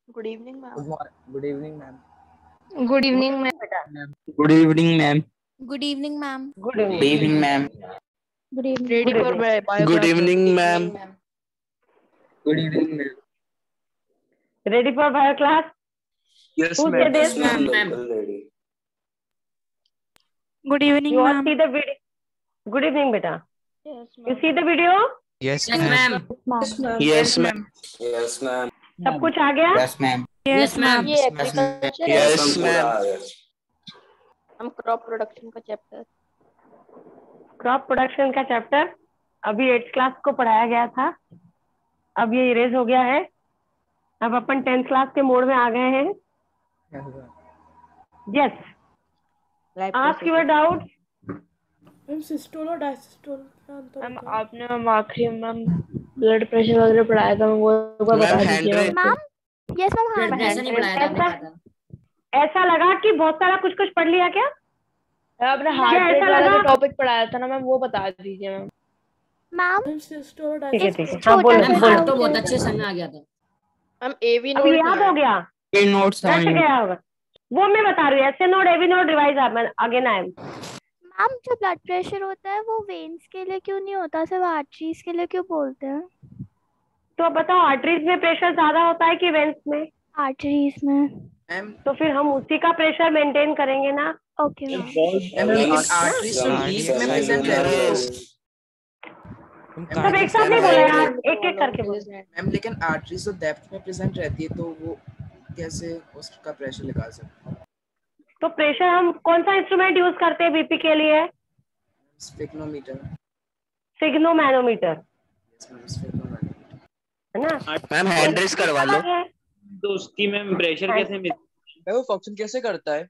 Good evening ma'am. Good evening ma'am. Good evening ma'am. बेटा good evening ma'am. Good evening ma'am. Good good evening ma'am. Good evening. Ready for bio good class. Evening ma'am. Good evening ma'am. Ready for bio class? Yes Who ma'am. said this? Good evening You all ma'am. see the video? Good evening, beta. Yes You see the video? Yes, Yes, ma'am. ma'am. Yes ma'am. Yes ma'am. सब कुछ आ गया? Yes ma'am. Yes ma'am. ये agriculture yes ma'am. हम crop production का chapter. Crop production का chapter अभी 8th class को पढ़ाया गया था, अब ये इरेज हो गया है। अब अपन 10th क्लास के मोड में आ गए हैं। Yes, ask your doubt. Ma'am systole और डायसिस्टोल क्या अंतर मैम होता है? आपने मैम आखिरी मैम ब्लड प्रेशर वगैरह पढ़ाया था, वो एक बार मैम बता हैंड दीजिए rate. Ma'am. Yes ma'am. Blood pressure नहीं बढ़ाया था आपने कहा था। ऐसा लगा कि बहुत सारा कुछ कुछ पढ़ लिया क्या? आपने क्या हार्ट रेट ऐसा वाला जो लगा? टॉपिक पढ़ाया था ना मैम, वो बता दीजिए मैम। मैम मैम सिस्टोल और ठीक है डायसिस्टोल ठीक है, हाँ बोलो मैम बोलो। हार्ट तो बहुत अच्छे समझ में आ गया था। मैम एवी अब नोड याद हो गया? ये नोट्स रट गया होगा, वो मैं बता रही हूँ। SA node AV node revise again I am. Ma'am जो ब्लड प्रेशर होता है वो वेन्स के लिए क्यों नहीं होता, सिर्फ आर्टरीज के लिए क्यों बोलते हैं? तो बताओ, आर्टरीज में प्रेशर ज्यादा होता है कि वेन्स में? आर्टरीज में। मैम। तो फिर हम उसी का प्रेशर मेंटेन करेंगे ना। Okay ma'am. लेकिन आर्टरीज तो डीप में प्रेजेंट रहती है। सब एक साथ नहीं बोला यार, एक एक करके बोलो। मैम लेकिन आर्टरीज तो डेप्थ में प्रेजेंट रहती है, तो वो कैसे उसका प्रेशर निकाल सकते हैं? तो प्रेशर हम कौन सा इंस्ट्रूमेंट यूज करते हैं बीपी के लिए? स्फिग्नोमीटर। सिग्नोमैनोमीटर, यस मैम, स्फिग्नोमीटर। है ना? मैम हैंड रेस करवा लो। तो उसकी मैम प्रेशर कैसे मिलता है, वो फंक्शन कैसे करता है?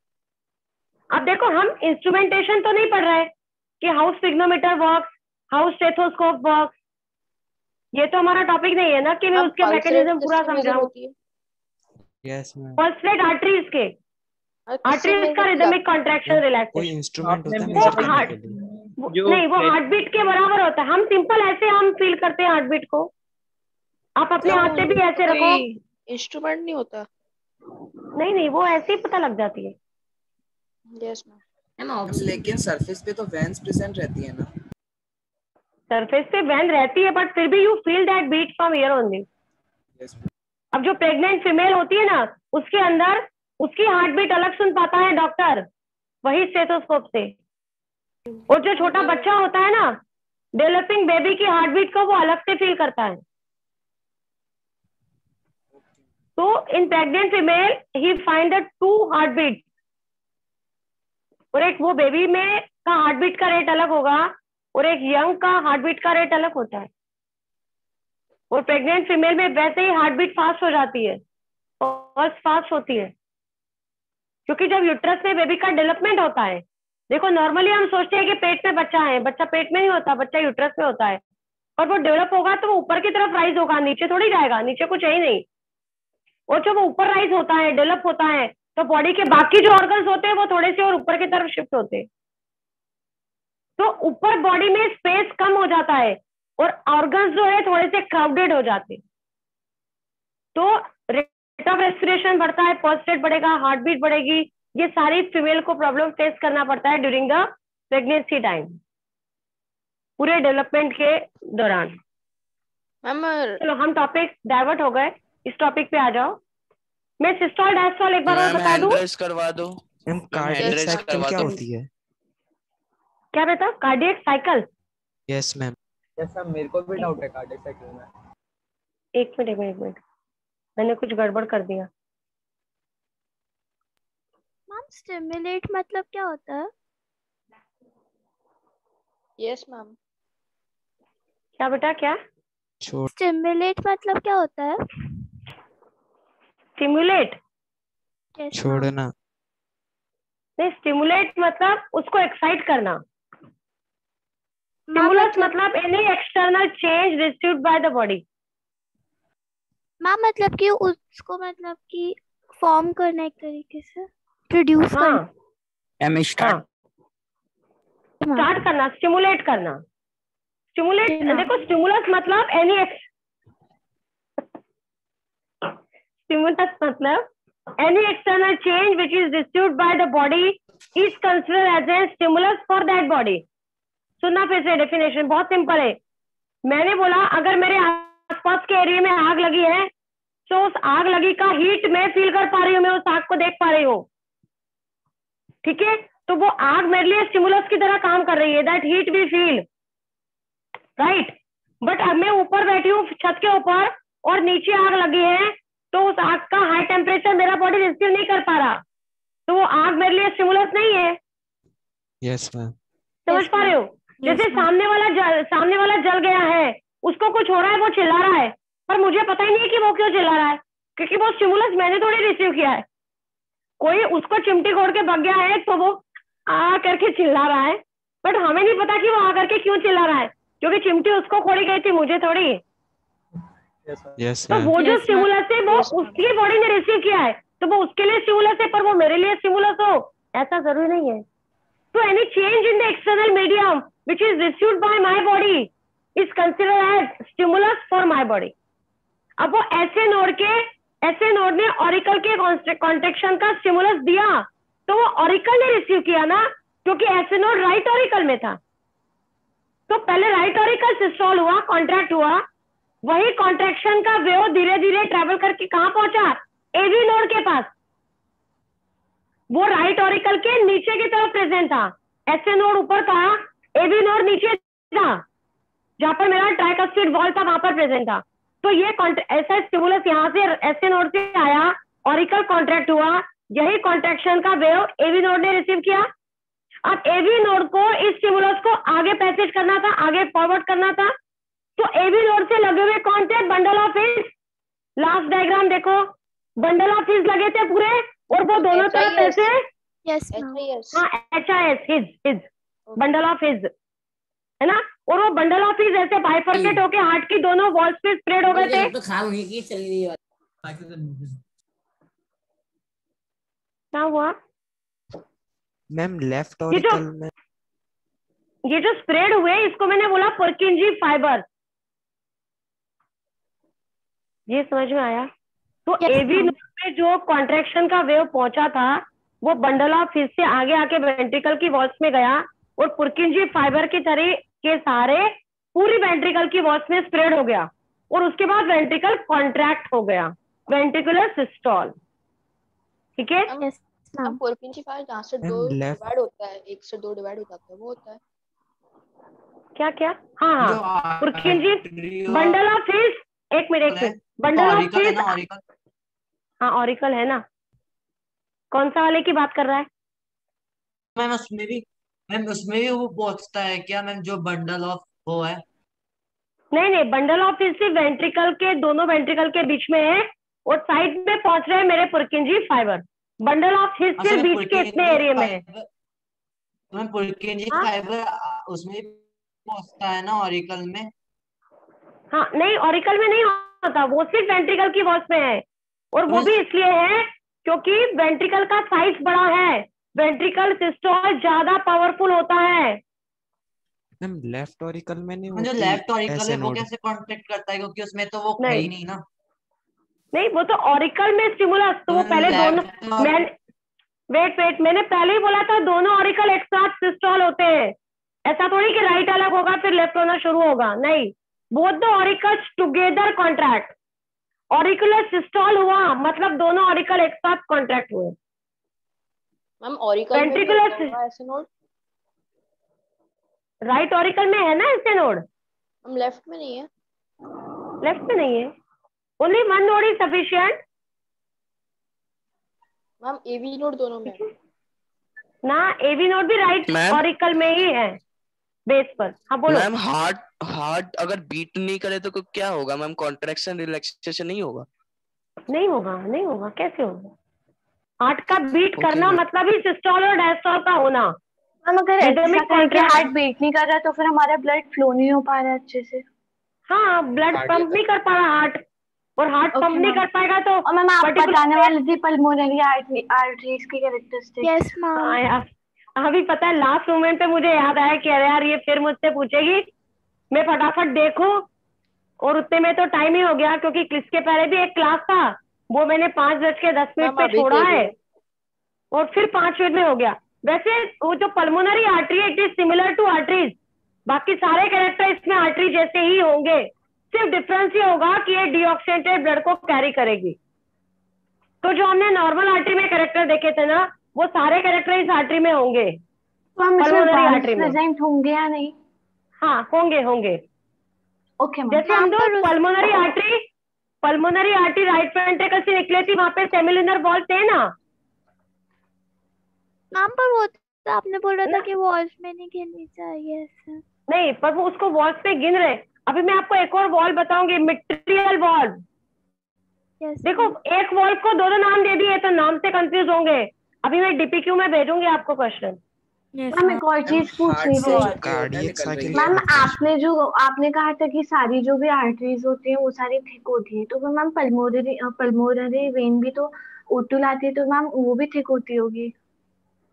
अब देखो, हम इंस्ट्रूमेंटेशन तो नहीं पढ़ रहे कि how sphygmomanometer works, how stethoscope works. ये तो हमारा टॉपिक नहीं है ना कि मैं उसके मैकेनिज्म पूरा समझाऊं। Yes, ma'am. Pulse rate arteries के, आर्टरीज का रिदमिक कॉन्ट्रैक्शन कोई रिलैक्सेशन, इंस्ट्रूमेंट होता है वो मेजर करने हार्ट के लिए? नहीं, वो हार्ट बीट के बराबर होता है। हम सिंपल ऐसे हम फील करते हैं हार्ट बीट को। आप अपने हाथ से भी ऐसे रखो। इंस्ट्रूमेंट नहीं होता। नहीं नहीं, वो ऐसे ही पता लग जाती है। Yes ma'am. मैम लेकिन सरफेस पे तो वेन्स प्रेजेंट रहती है ना। सरफेस पे वेन रहती है, बट फिर भी you feel that beat from here only. Yes. अब जो प्रेग्नेंट फीमेल होती है ना, उसके अंदर उसकी हार्ट बीट अलग सुन पाता है डॉक्टर, वही स्टेथोस्कोप से। और जो छोटा बच्चा होता है ना, डेवलपिंग बेबी की हार्ट बीट को वो अलग से फील करता है। तो इन प्रेग्नेंट फीमेल ही find the two heart beat, और एक वो बेबी में का हार्ट बीट का रेट अलग होगा और एक यंग का हार्ट बीट का रेट अलग होता है। और प्रेग्नेंट फीमेल में वैसे ही हार्ट बीट फास्ट हो जाती है, पल्स फास्ट होती है, क्योंकि जब यूट्रस में बेबी का डेवलपमेंट होता है। देखो, नॉर्मली हम सोचते हैं कि पेट में बच्चा है, बच्चा पेट में नहीं होता, बच्चा यूट्रस में होता है। और वो डेवलप होगा तो वो ऊपर की तरफ राइज होगा, नीचे थोड़ी जाएगा, नीचे कुछ है ही नहीं। और जब वो ऊपर राइज होता है, डेवलप होता है, तो बॉडी के बाकी जो ऑर्गन्स होते हैं वो थोड़े से और ऊपर की तरफ शिफ्ट होते हैं। तो ऊपर बॉडी में स्पेस कम हो जाता है और ऑर्गन्स जो है थोड़े से क्राउडेड हो जाते हैं। तो रेट ऑफ रेस्पिरेशन बढ़ता है, पल्स रेट बढ़ेगा, हार्ट बीट बढ़ेगी। ये सारी फीमेल को प्रॉब्लम फेस करना पड़ता है ड्यूरिंग द प्रेगनेंसी टाइम, पूरे डेवलपमेंट के दौरान। मैम चलो, हम टॉपिक डाइवर्ट हो गए, इस टॉपिक पे आ जाओ। मैं सिस्टोल डायस्टोल एक बार और बता दूं। हैंड रेस करवा दो। मैम कार्डियक साइकिल क्या होती है? क्या बता? Cardiac cycle? Yes ma'am. Yes ma'am, मेरे को भी डाउट है कार्डियक साइकिल में। एक मिनट, मैंने कुछ गड़बड़ कर दिया। मैम स्टिमुलेट मतलब क्या होता है? Yes ma'am. क्या बेटा, क्या? स्टिमुलेट मतलब क्या होता है? स्टिमुलेट? छोड़ना। नहीं, स्टिमुलेट मतलब उसको एक्साइट करना। स्टिमुलस मतलब any external change received by the body. Ma'am मतलब कि उसको मतलब कि फॉर्म करना, एक तरीके से प्रोड्यूस करना। स्टार्ट करना, स्टिमुलेट करना। स्टिमुलेट, देखो स्टिमुलस मतलब एनी स्टिमुलस मतलब any external change which is received by the body is considered as a stimulus for that body. सुनना फिर से, डेफिनेशन बहुत सिंपल है। मैंने बोला अगर मेरे आसपास के एरिया में आग लगी है तो उस आग लगी का हीट मैं फील कर पा रही हूँ, मैं उस आग को देख पा रही हूँ, ठीक है, तो वो आग मेरे लिए स्टिमुलस की तरह काम कर रही है, that heat we feel, right. But अब मैं ऊपर बैठी हूँ छत के ऊपर और नीचे आग लगी है, तो उस आग का हाई टेम्परेचर मेरा बॉडी रिसीव नहीं कर पा रहा, तो वो आग मेरे लिए स्टिमुलस नहीं है। Yes ma'am. समझ पा रहे हो? जैसे सामने वाला जल गया है, उसको कुछ हो रहा है, वो चिल्ला रहा है, पर मुझे पता ही नहीं है कि वो क्यों चिल्ला रहा है, क्योंकि वो स्टिमुलस मैंने थोड़ी रिसीव किया है। कोई उसको चिमटी खोड़ के भग गया है तो वो आ करके चिल्ला रहा है, बट हमें नहीं पता कि वो आ करके क्यों चिल्ला रहा है, क्योंकि चिमटी उसको खोड़ी गई थी, मुझे थोड़ी। तो वो जो स्टिमुलस है वो उसकी बॉडी ने रिसीव किया है, तो वो उसके लिए स्टिमुलस है, पर वो मेरे लिए स्टिमुलस हो ऐसा जरूरी नहीं है। तो any change in the external medium which is received by my body is considered as stimulus for my body। अब वो ऐसे नोड ने ऑरिकल के कॉन्ट्रैक्शन का स्टिमुलस दिया, तो वो ऑरिकल ने रिसीव किया ना, क्योंकि ऐसे नोड राइट ऑरिकल में था। तो पहले राइट ऑरिकल सिस्टोल हुआ, कॉन्ट्रैक्ट हुआ, वही कॉन्ट्रैक्शन का वेव धीरे धीरे ट्रेवल करके कहां पहुंचा, एवी नोड के पास। वो राइट ऑरिकल के नीचे की तरफ प्रेजेंट था, ऐसे नोड ऊपर था, एवी नोड नीचे था, जहां पर मेरा ट्राइकस्पिड वॉल था वहां पर प्रेजेंट था। तो ये ऐसा स्टिमुलस यहाँ से ऐसे नोड से आया, ऑरिकल कॉन्ट्रैक्ट हुआ, यही कॉन्ट्रैक्शन का वेव एवी नोड ने रिसीव किया। अब एवी नोड को इस स्टिमुलस को आगे पैसेज करना था, आगे फॉरवर्ड करना था, तो एवी नोड से लगे हुए कौन थे, bundle of his. Last diagram देखो, बंडल ऑफ हिज लगे थे पूरे, और वो दोनों तरफ ऐसे, हाँ HIS, his bundle of his है ना, और वो बंडल ऑफ हिज ऐसे बाइफरकेट होके हार्ट की दोनों वॉल्स पे स्प्रेड हो गए थे। तो खा हुई की चली गई क्या हुआ मैम? लेफ्ट ऑरिकल में ये जो स्प्रेड हुए इसको मैंने बोला पुरकिंजी फाइबर, ये समझ में आया? तो एवी नोड में जो कॉन्ट्रैक्शन का वेव पहुंचा था वो बंडल ऑफ हिज से आगे आके वेंट्रिकल की वॉल्स में गया, और पुरकिंजी फाइबर की तरह के सहारे पूरी वेंट्रिकल की वॉल्स में स्प्रेड हो गया, और उसके बाद वेंट्रिकल कॉन्ट्रैक्ट हो गया, वेंट्रिकुलर सिस्टोल, ठीक है। पुरकिंजी फाइबर जहाँ से दो डिवाइड होता है, एक से दो डिवाइड हो जाता है, वो होता है क्या क्या? हाँ पुरकिंजी बंडल ऑफ हिज, एक मिनट, बंडल ऑफ हिज, हाँ ऑरिकल है ना। कौन सा वाले की बात कर रहा है? मैम उसमें भी वो पहुंचता है क्या मैम, जो बंडल ऑफ वो है? नहीं, बंडल ऑफ हिज सिर्फ वेंट्रिकल के, दोनों वेंट्रिकल के बीच में है, और साइड में पहुंच रहे हैं मेरे पुरकिंजी फाइबर। बंडल ऑफ हिज सिर्फ बीच के इतने एरिया में है। मैम पुरकिंजी फाइबर उसमें पहुंचता है ना ऑरिकल में? हाँ नहीं, ऑरिकल में नहीं होता, वो सिर्फ वेंट्रिकल की वॉल्स में है, और वो भी इसलिए है क्योंकि वेंट्रिकल का साइज बड़ा है, वेंट्रिकल सिस्टोल ज्यादा पावरफुल होता है। मैम लेफ्ट ऑरिकल में नहीं जो लेफ्ट ऑरिकल है वो कैसे कॉन्ट्रैक्ट करता है, क्योंकि उसमें तो वो है ही नहीं ना। नहीं, वो तो ऑरिकल में स्टिमुलस, तो वो पहले दोनों, वेट मैंने पहले ही बोला था दोनों ऑरिकल एक साथ सिस्टोल होते हैं, ऐसा थोड़ी कि राइट अलग होगा फिर लेफ्ट होना शुरू होगा, नहीं, both the auricles together contract. Auricular systole हुआ मतलब दोनों ऑरिकल एक साथ कॉन्ट्रैक्ट हुए। मैम ऑरिकल में ऐसे नोड राइट ऑरिकल में है ना ऐसे नोड, हम लेफ्ट में नहीं है, लेफ्ट में नहीं है, only one node is sufficient. Ma'am AV node दोनों में ना, एवी नोड भी राइट ऑरिकल में ही है बेस पर। हाँ बोलो मैम। हार्ट अगर बीट नहीं करे तो क्या होगा मैम? कॉन्ट्रैक्शन रिलैक्सेशन नहीं होगा? नहीं होगा, कैसे होगा? हार्ट का बीट करना मतलब ही सिस्टोल और डायस्टोल का होना। हम अगर ऐसा करके हार्ट बीट नहीं कर रहा तो फिर हमारा ब्लड फ्लो नहीं हो पा रहा अच्छे से। हाँ, ब्लड पंप नहीं कर पा रहा हार्ट, और हार्ट पंप नहीं कर पाएगा तो। और मैम आप बताने वाली थी पल्मोनरी आर्टरीज की कैरेक्टरिस्टिक। Yes ma'am. अभी पता है लास्ट मोमेंट पे मुझे याद आया कि अरे यार ये फिर मुझसे पूछेगी, मैं फटाफट देखूं, और उतने में तो टाइम ही हो गया, क्योंकि इसके पहले भी एक क्लास था वो मैंने 5:10 पे छोड़ा है और फिर 5 मिनट में हो गया। वैसे वो जो पल्मोनरी आर्टरी है it is similar to arteries, बाकी सारे कैरेक्टर इसमें आर्टरी जैसे ही होंगे, सिर्फ डिफरेंस ये होगा कि ये डीऑक्सीजनेटेड ब्लड को कैरी करेगी। तो जो हमने नॉर्मल आर्टरी में कैरेक्टर देखे थे ना, वो सारे कैरेक्टर इस आर्टरी में होंगे, पल्मोनरी आर्टरी में प्रेजेंट होंगे या नहीं? हाँ होंगे। Okay ma'am. जैसे हम तो पल्मोनरी आर्टरी राइट वेंट्रिकल से निकले थी, वहां पे सेमिलुनर वॉल थे ना मैम, पर वो तो आपने बोला था कि वॉल्स में नहीं गिननी चाहिए ऐसे। नहीं, पर वो उसको वॉल्स पे गिन रहे। अभी मैं आपको एक और वॉल बताऊंगी, मिट्रियल वॉल। देखो एक वॉल को दो नाम दे दिए तो नाम से कंफ्यूज होंगे। अभी मैं डीपीक्यू में भेजूंगी आपको क्वेश्चन। मैम एक और चीज पूछनी थी मैम, आपने कहा था कि सारी जो भी आर्टरीज होती हैं वो सारी थिक होती हैं, तो मैम पल्मोनरी वेन भी तो ओटू लाती है, तो मैम वो भी थिक होती होगी?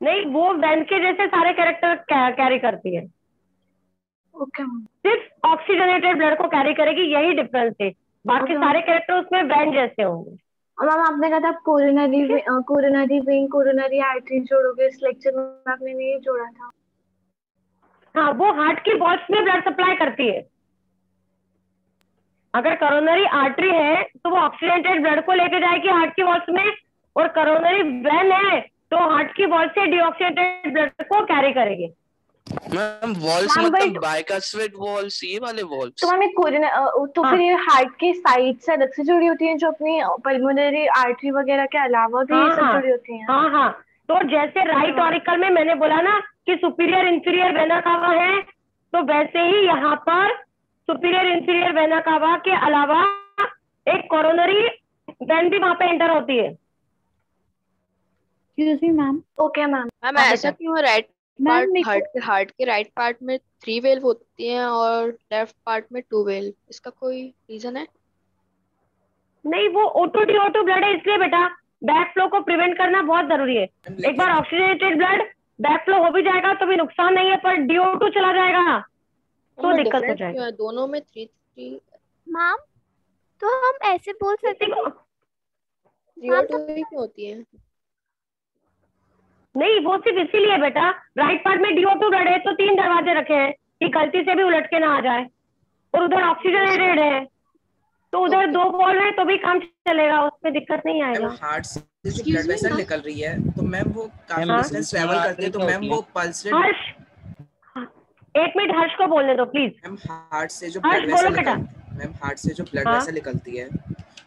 नहीं, वो वेन के जैसे सारे कैरेक्टर कैरी करती है। Okay ma'am. सिर्फ ऑक्सीजनेटेड ब्लड को कैरी करेगी, यही डिफरेंस है। बाकी सारे कैरेक्टर उसमें वेन जैसे होंगे। और मैम आपने कहा था कोरोनरी वेन कोरोनरी आर्टरी जोड़ोगे, इस लेक्चर में आपने नहीं जोड़ा था। हाँ, वो हार्ट की वॉल्स में ब्लड सप्लाई करती है। अगर कोरोनरी आर्टरी है तो वो ऑक्सीजनेटेड ब्लड को लेके जाएगी हार्ट की वॉल्स में, और कोरोनरी वेन है तो हार्ट की वॉल से डीऑक्सीजनेटेड ब्लड को कैरी करेगी। मैम वॉल्स मतलब बाइकास्वेट वॉल्स, ये वाले वॉल्स। तो मैम तो फिर ये हार्ट की साइड से अलग से जुड़ी होती हैं, जो अपनी पल्मोनरी आर्टरी वगैरह के अलावा भी ये सब जुड़ी होती हैं? हाँ। तो जैसे राइट ऑरिकल में मैंने बोला ना कि सुपीरियर इंफीरियर वेना कावा है, तो वैसे ही यहाँ पर सुपीरियर इंफीरियर वेना कावा के अलावा एक कोरोनरी वेन भी वहां पे एंटर होती है। Excuse me ma'am. Okay ma'am. Ma'am ऐसा क्यों है हार्ट के राइट पार्ट में 3 वेल्व होती हैं और लेफ्ट पार्ट में 2 वेल्व, इसका कोई रीजन है? नहीं, वो O2 ब्लड है इसलिए बेटा, बैक फ्लो को प्रिवेंट करना बहुत जरूरी है। एक बार ऑक्सीजनेटेड ब्लड बैक फ्लो हो भी जाएगा तो भी नुकसान नहीं है, पर DO2 चला जाएगा तो दिक्कत हो जाएगी। दोनों में 3 मैम, तो हम ऐसे बोल सकते हैं DO2 क्यों होती है? नहीं, वो सिर्फ इसीलिए बेटा, राइट पार्ट में DO2 ब्लड है तो 3 दरवाजे रखे हैं कि गलती से भी उलट के ना आ जाए, और उधर ऑक्सीजनेटेड है तो उधर 2 वॉल्व है तो भी काम चलेगा, उसमें दिक्कत नहीं आएगा। हार्ट से जो ब्लड वेसल निकल रही है तो मैम वो काफी डिस्टेंस ट्रैवल करती है, तो मैम वो पल्स रेट। हर्ष, 1 मिनट हर्ष को बोलने दो प्लीज। मैम हार्ट से जो ब्लड वेसल निकलती है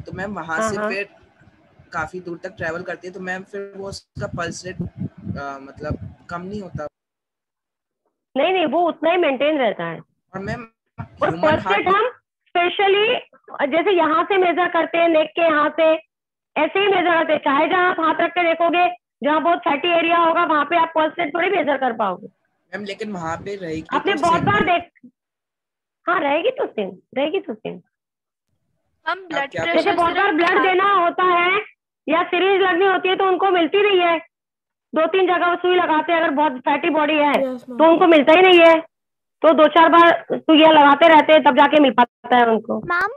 तो मैम वहां से फिर काफी दूर तक ट्रैवल करती है, तो मैम फिर वो उसका पल्स रेट मतलब कम नहीं होता। नहीं, वो उतना ही मेंटेन रहता है। और मैम पल्स रेट हम स्पेशली जैसे यहाँ से मेजर करते हैं, नेक के यहाँ से ऐसे ही मेजर करते हैं। चाहे जहाँ आप हाथ रख के देखोगे, जहाँ बहुत फैटी एरिया होगा वहां पे आप पल्स रेट थोड़ी मेजर कर पाओगे मैम, लेकिन वहां पे रहेगी। आपने बहुत बार हाँ रहेगी तो सेम। हम ब्लड जैसे बहुत बार ब्लड देना होता है या सीरीज लगनी होती है तो उनको मिलती नहीं है, 2-3 जगह सुई लगाते हैं। अगर बहुत फैटी बॉडी है तो उनको मिलता ही नहीं है, तो 2-4 बार सुइयां लगाते रहते हैं तब जाके मिल पाता है उनको। मैम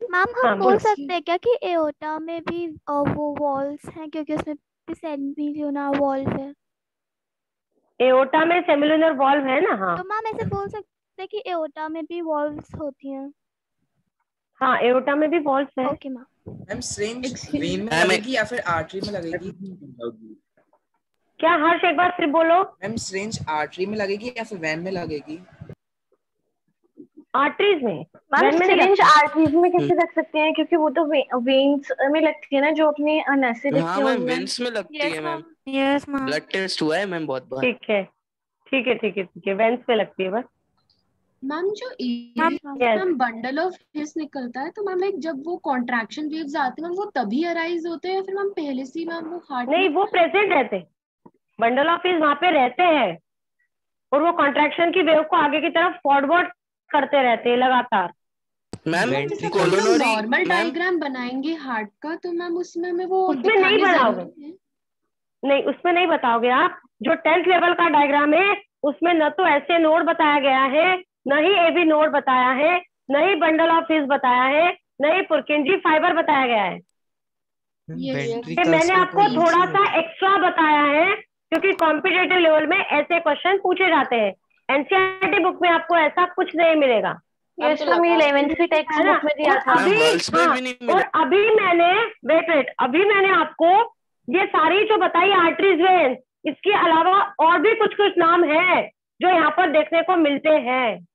हम बोल सकते हैं क्या कि एओर्टा में भी वो वॉल्स हैं, क्योंकि उसमें भी सेमिलुनर वॉल्व है। एओर्टा में सेमिलुनर वॉल्व है ना? हाँ, तो मैम ऐसे बोल सकते हैं कि एओर्टा में भी वॉल्व्स होती हैं। हाँ, एओर्टा में भी वॉल्व्स है। ओके मैम सिरिंज वेन में लगेगी या फिर आर्टरी में लगेगी? क्या हर्ष, एक बार फिर बोलो। मैम सिरिंज आर्टरी में लगेगी या फिर वेन में लगेगी? आर्टरीज में। मैम सिरिंज आर्टरीज में कैसे रख सकते हैं, क्योंकि वो तो वेन्स में लगती है ना, जो अपने नसें दिखती हैं। हाँ मैम, वेन्स में लगती है ma'am. Yes ma'am, blood test हुआ है मैम बहुत बार। ठीक है, वेन्स में लगती है बस। मैम जो बंडल ऑफ हिस निकलता है, तो मैम लाइक जब वो कॉन्ट्रैक्शन वेव्स आते हैं वो तभी अराइज होते हैं, फिर मैम पहले से मैम वो हार्ट नहीं, वो प्रेजेंट रहते, बंडल ऑफ हिस वहां पे रहते हैं और वो कॉन्ट्रैक्शन की वेव को आगे की तरफ फॉरवर्ड करते रहते हैं लगातार। मैम नॉर्मल डायग्राम बनाएंगे हार्ट का, तो मैम उसमें हमें वो उसमें नहीं बनाओगे, नहीं उसमें नहीं बताओगे आप। जो 10th लेवल का डायग्राम है उसमें न तो ऐसे नोड बताया गया है, न ही एबी नोड बताया है, न ही बंडल ऑफ हिस बताया है, न ही पुरकिंजी फाइबर बताया गया है। मैंने आपको थोड़ा सा एक्स्ट्रा बताया है क्योंकि कॉम्पिटिटिव लेवल में ऐसे क्वेश्चन पूछे जाते हैं। एनसीईआरटी बुक में आपको ऐसा कुछ नहीं मिलेगा। यस मैम, 11वीं टेक्स्ट बुक में दिया था। और अभी मैंने अभी मैंने आपको ये सारी जो बताई आर्टरीज वेन, इसके अलावा और भी कुछ कुछ नाम है जो यहाँ पर देखने को मिलते हैं,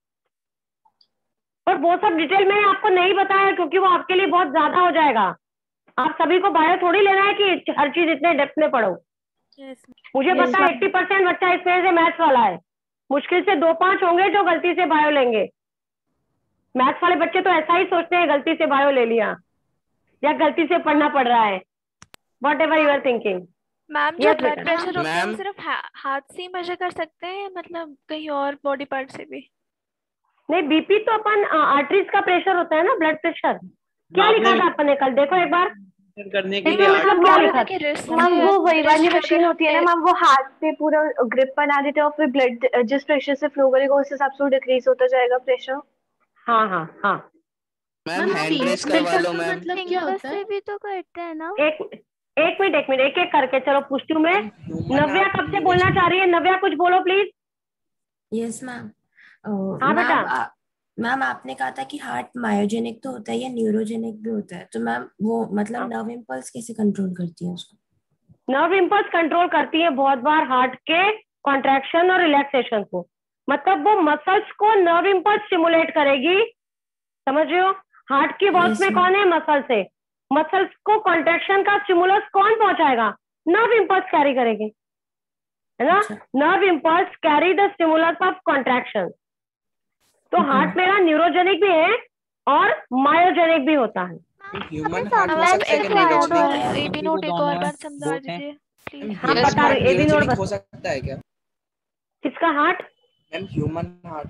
और वो सब डिटेल में आपको नहीं बताया क्योंकि वो आपके लिए बहुत ज्यादा हो जाएगा। आप सभी को बायो थोड़ी लेना है कि हर चीज इतने डेप्थ में पढ़ो। मुझे पता है 80% बच्चा इसमें से मैथ्स वाला है, मुश्किल से 2-5 होंगे जो गलती से बायो लेंगे। मैथ्स वाले बच्चे तो ऐसा ही सोचते हैं गलती से बायो ले लिया या गलती से पढ़ना पड़ रहा है, whatever you are thinking. Ma'am जो ब्लड प्रेशर होता है वो सिर्फ हाथ से ही मेजर कर सकते हैं, मतलब कहीं और बॉडी पार्ट से भी? नहीं, बीपी तो अपन आर्टरीज का प्रेशर होता है ना, ब्लड प्रेशर। क्या लिखा था आपने कल? देखो एक बार करने के लिए मतलब क्या लिखा था? मैम वो वही वाली मशीन होती है ना मैम, वो हाथ पे पूरा ग्रिप बना देते हैं और फिर ब्लड जिस प्रेशर से फ्लो करेगा उस हिसाब से डिक्रीज होता जाएगा प्रेशर। हाँ हाँ हाँ मैम हैंड रेस करवा लो मैम। मतलब क्या होता है? भी तो करते हैं ना। एक मिनट एक एक करके चलो पूछती हूँ मैं। नव्या कब से बोलना चाह रही है? नव्या कुछ बोलो प्लीज। Yes ma'am. हाँ बेटा। मैम आपने कहा था कि हार्ट मायोजेनिक तो होता है या न्यूरोजेनिक भी होता है, तो मैम वो मतलब नर्व इम्पल्स कैसे कंट्रोल करती है उसको? नर्व इम्पल्स कंट्रोल करती है बहुत बार हार्ट के कॉन्ट्रैक्शन और रिलैक्सेशन को, मतलब वो मसल्स को नर्व इम्पल्स स्टिमुलेट करेगी, समझ रहे हो? हार्ट की वॉल्स में कौन है? मसल्स है। मसल्स को कॉन्ट्रैक्शन का स्टिमुलस कौन पहुंचाएगा? नर्व इम्पल्स कैरी करेगी, है ना? Nerve impulse carry the stimulus of contraction. तो हार्ट मेरा न्यूरोजेनिक भी है और मायोजेनिक भी होता है। ह्यूमन हार्ट हो सकता है कि न्यूरोजेनिक? एबी नोट एक और बार समझा दीजिए प्लीज। हाँ बता रही, एबी नोट हो सकता है क्या? किसका heart? Ma'am human heart.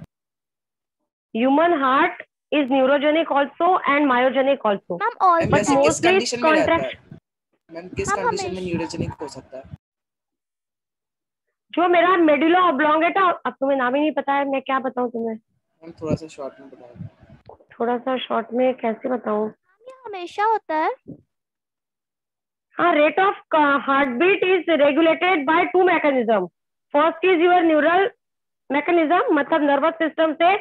Human heart is neurogenic also and myogenic also. But mostly it's contract. Ma'am किस कंडीशन में न्यूरोजेनिक हो सकता है? जो मेरा मेडुला ऑब्लोंगेटा, अब तुम्हें नाम ही नहीं पता है, मैं क्या बताऊं तुम्हें? मैम थोड़ा सा शॉर्ट में बताओ। थोड़ा सा शॉर्ट में कैसे बताऊं? ये हमेशा होता है। हाँ, rate of heart beat is regulated by 2 mechanism. First is your neural mechanism, मतलब नर्वस सिस्टम से,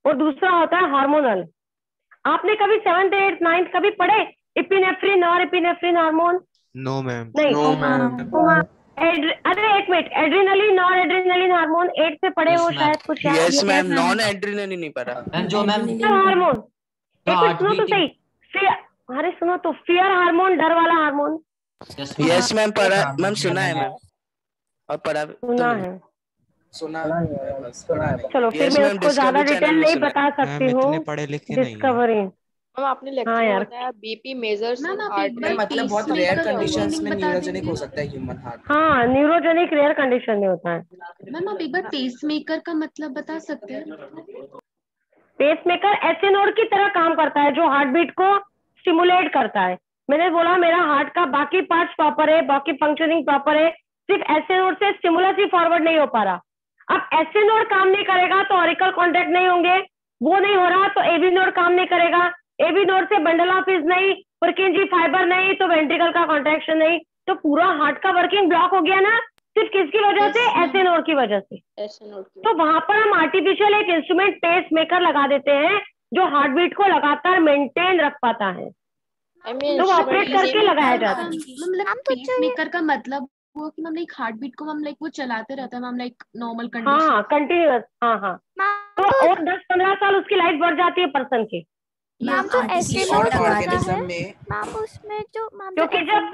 और दूसरा होता है हार्मोनल। आपने कभी 7th 8th 9th कभी पढ़े इपिनेफ्रिन और एपिनेफ्रिन हार्मोन? No ma'am. नहीं। No ma'am. अरे एक minute, adrenaline non adrenaline hormone 8th से पढ़े हो शायद कुछ। यस मैम, नॉन एड्रेनलिन नहीं पढ़ा। जो मैम हार्मोन, एक सुनो तो सही, अरे सुनो तो, फियर हार्मोन, डर वाला हार्मोन। यस मैम पढ़ा, मैम सुना है मैम, और पढ़ा सुना है। सुना चलो फिर मैं उसको ज्यादा डिटेल नहीं बता सकती हूँ। पढ़े लिखे नहीं। डिस्कवरी मैम आपने लेक्चर में बताया बीपी मेजर्स हार्ट रेट, मतलब बहुत रेयर कंडीशंस में न्यूरोजेनिक हो सकता है ह्यूमन हार्ट। हाँ, न्यूरोजेनिक रेयर कंडीशन में होता है। मैम आप एक बार पेसमेकर का मतलब बता सकते हैं? पेसमेकर ऐसे नोड की तरह काम करता है जो हार्ट बीट को स्टिमुलेट करता है। मैंने बोला मेरा हार्ट का बाकी पार्ट्स प्रॉपर है, बाकी फंक्शनिंग प्रॉपर है, सिर्फ ऐसे नोड से स्टिमुलस ही फॉरवर्ड नहीं हो पा रहा। अब ऐसे नोड काम नहीं करेगा तो ऑरिकल कॉन्टैक्ट नहीं होंगे, वो नहीं हो रहा तो एबी नोड काम नहीं करेगा, एबी नोड से बंडल ऑफ हिज नहीं, पुरकिंजी फाइबर नहीं, तो वेंट्रिकल का कॉन्ट्रैक्शन नहीं, तो पूरा हार्ट का वर्किंग ब्लॉक हो गया ना, सिर्फ किसकी वजह से? ऐसे नोड की वजह से। तो वहां पर हम आर्टिफिशियल एक इंस्ट्रूमेंट पेस मेकर लगा देते हैं जो हार्ट बीट को लगातार मेंटेन रख पाता है, तो ऑपरेट करके लगाया जाता है। मतलब पेसमेकर का मतलब वो कि मैम लाइक हार्ट बीट को हम लाइक वो चलाते रहता है मैम, लाइक नॉर्मल कंडीशन। हाँ कंटिन्यूअस। हाँ हाँ, तो और 10-15 साल उसकी लाइफ बढ़ जाती है पर्सन की। मैम जो ऐसे ऑर्गेनिज्म में मैम उसमें जो क्योंकि जब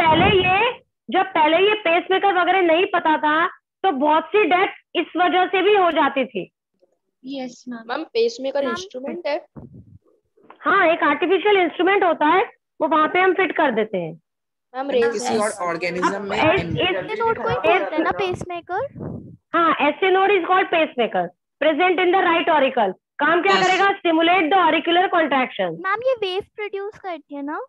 पहले ये पेसमेकर वगैरह नहीं पता था तो बहुत सी डेथ इस वजह से भी हो जाती थी। Yes ma'am. Ma'am pacemaker instrument है? हाँ, एक आर्टिफिशियल इंस्ट्रूमेंट होता है, वो वहाँ पे हम फिट कर देते हैं। मैम किसी और ऑर्गेनिज्म में ऐसे नोड को ही बोलते हैं ना पेसमेकर? हाँ, SA node is called pacemaker, present in the right auricle. काम क्या करेगा? Stimulate the auricular contraction. Ma'am ये वेव प्रोड्यूस करती है ना?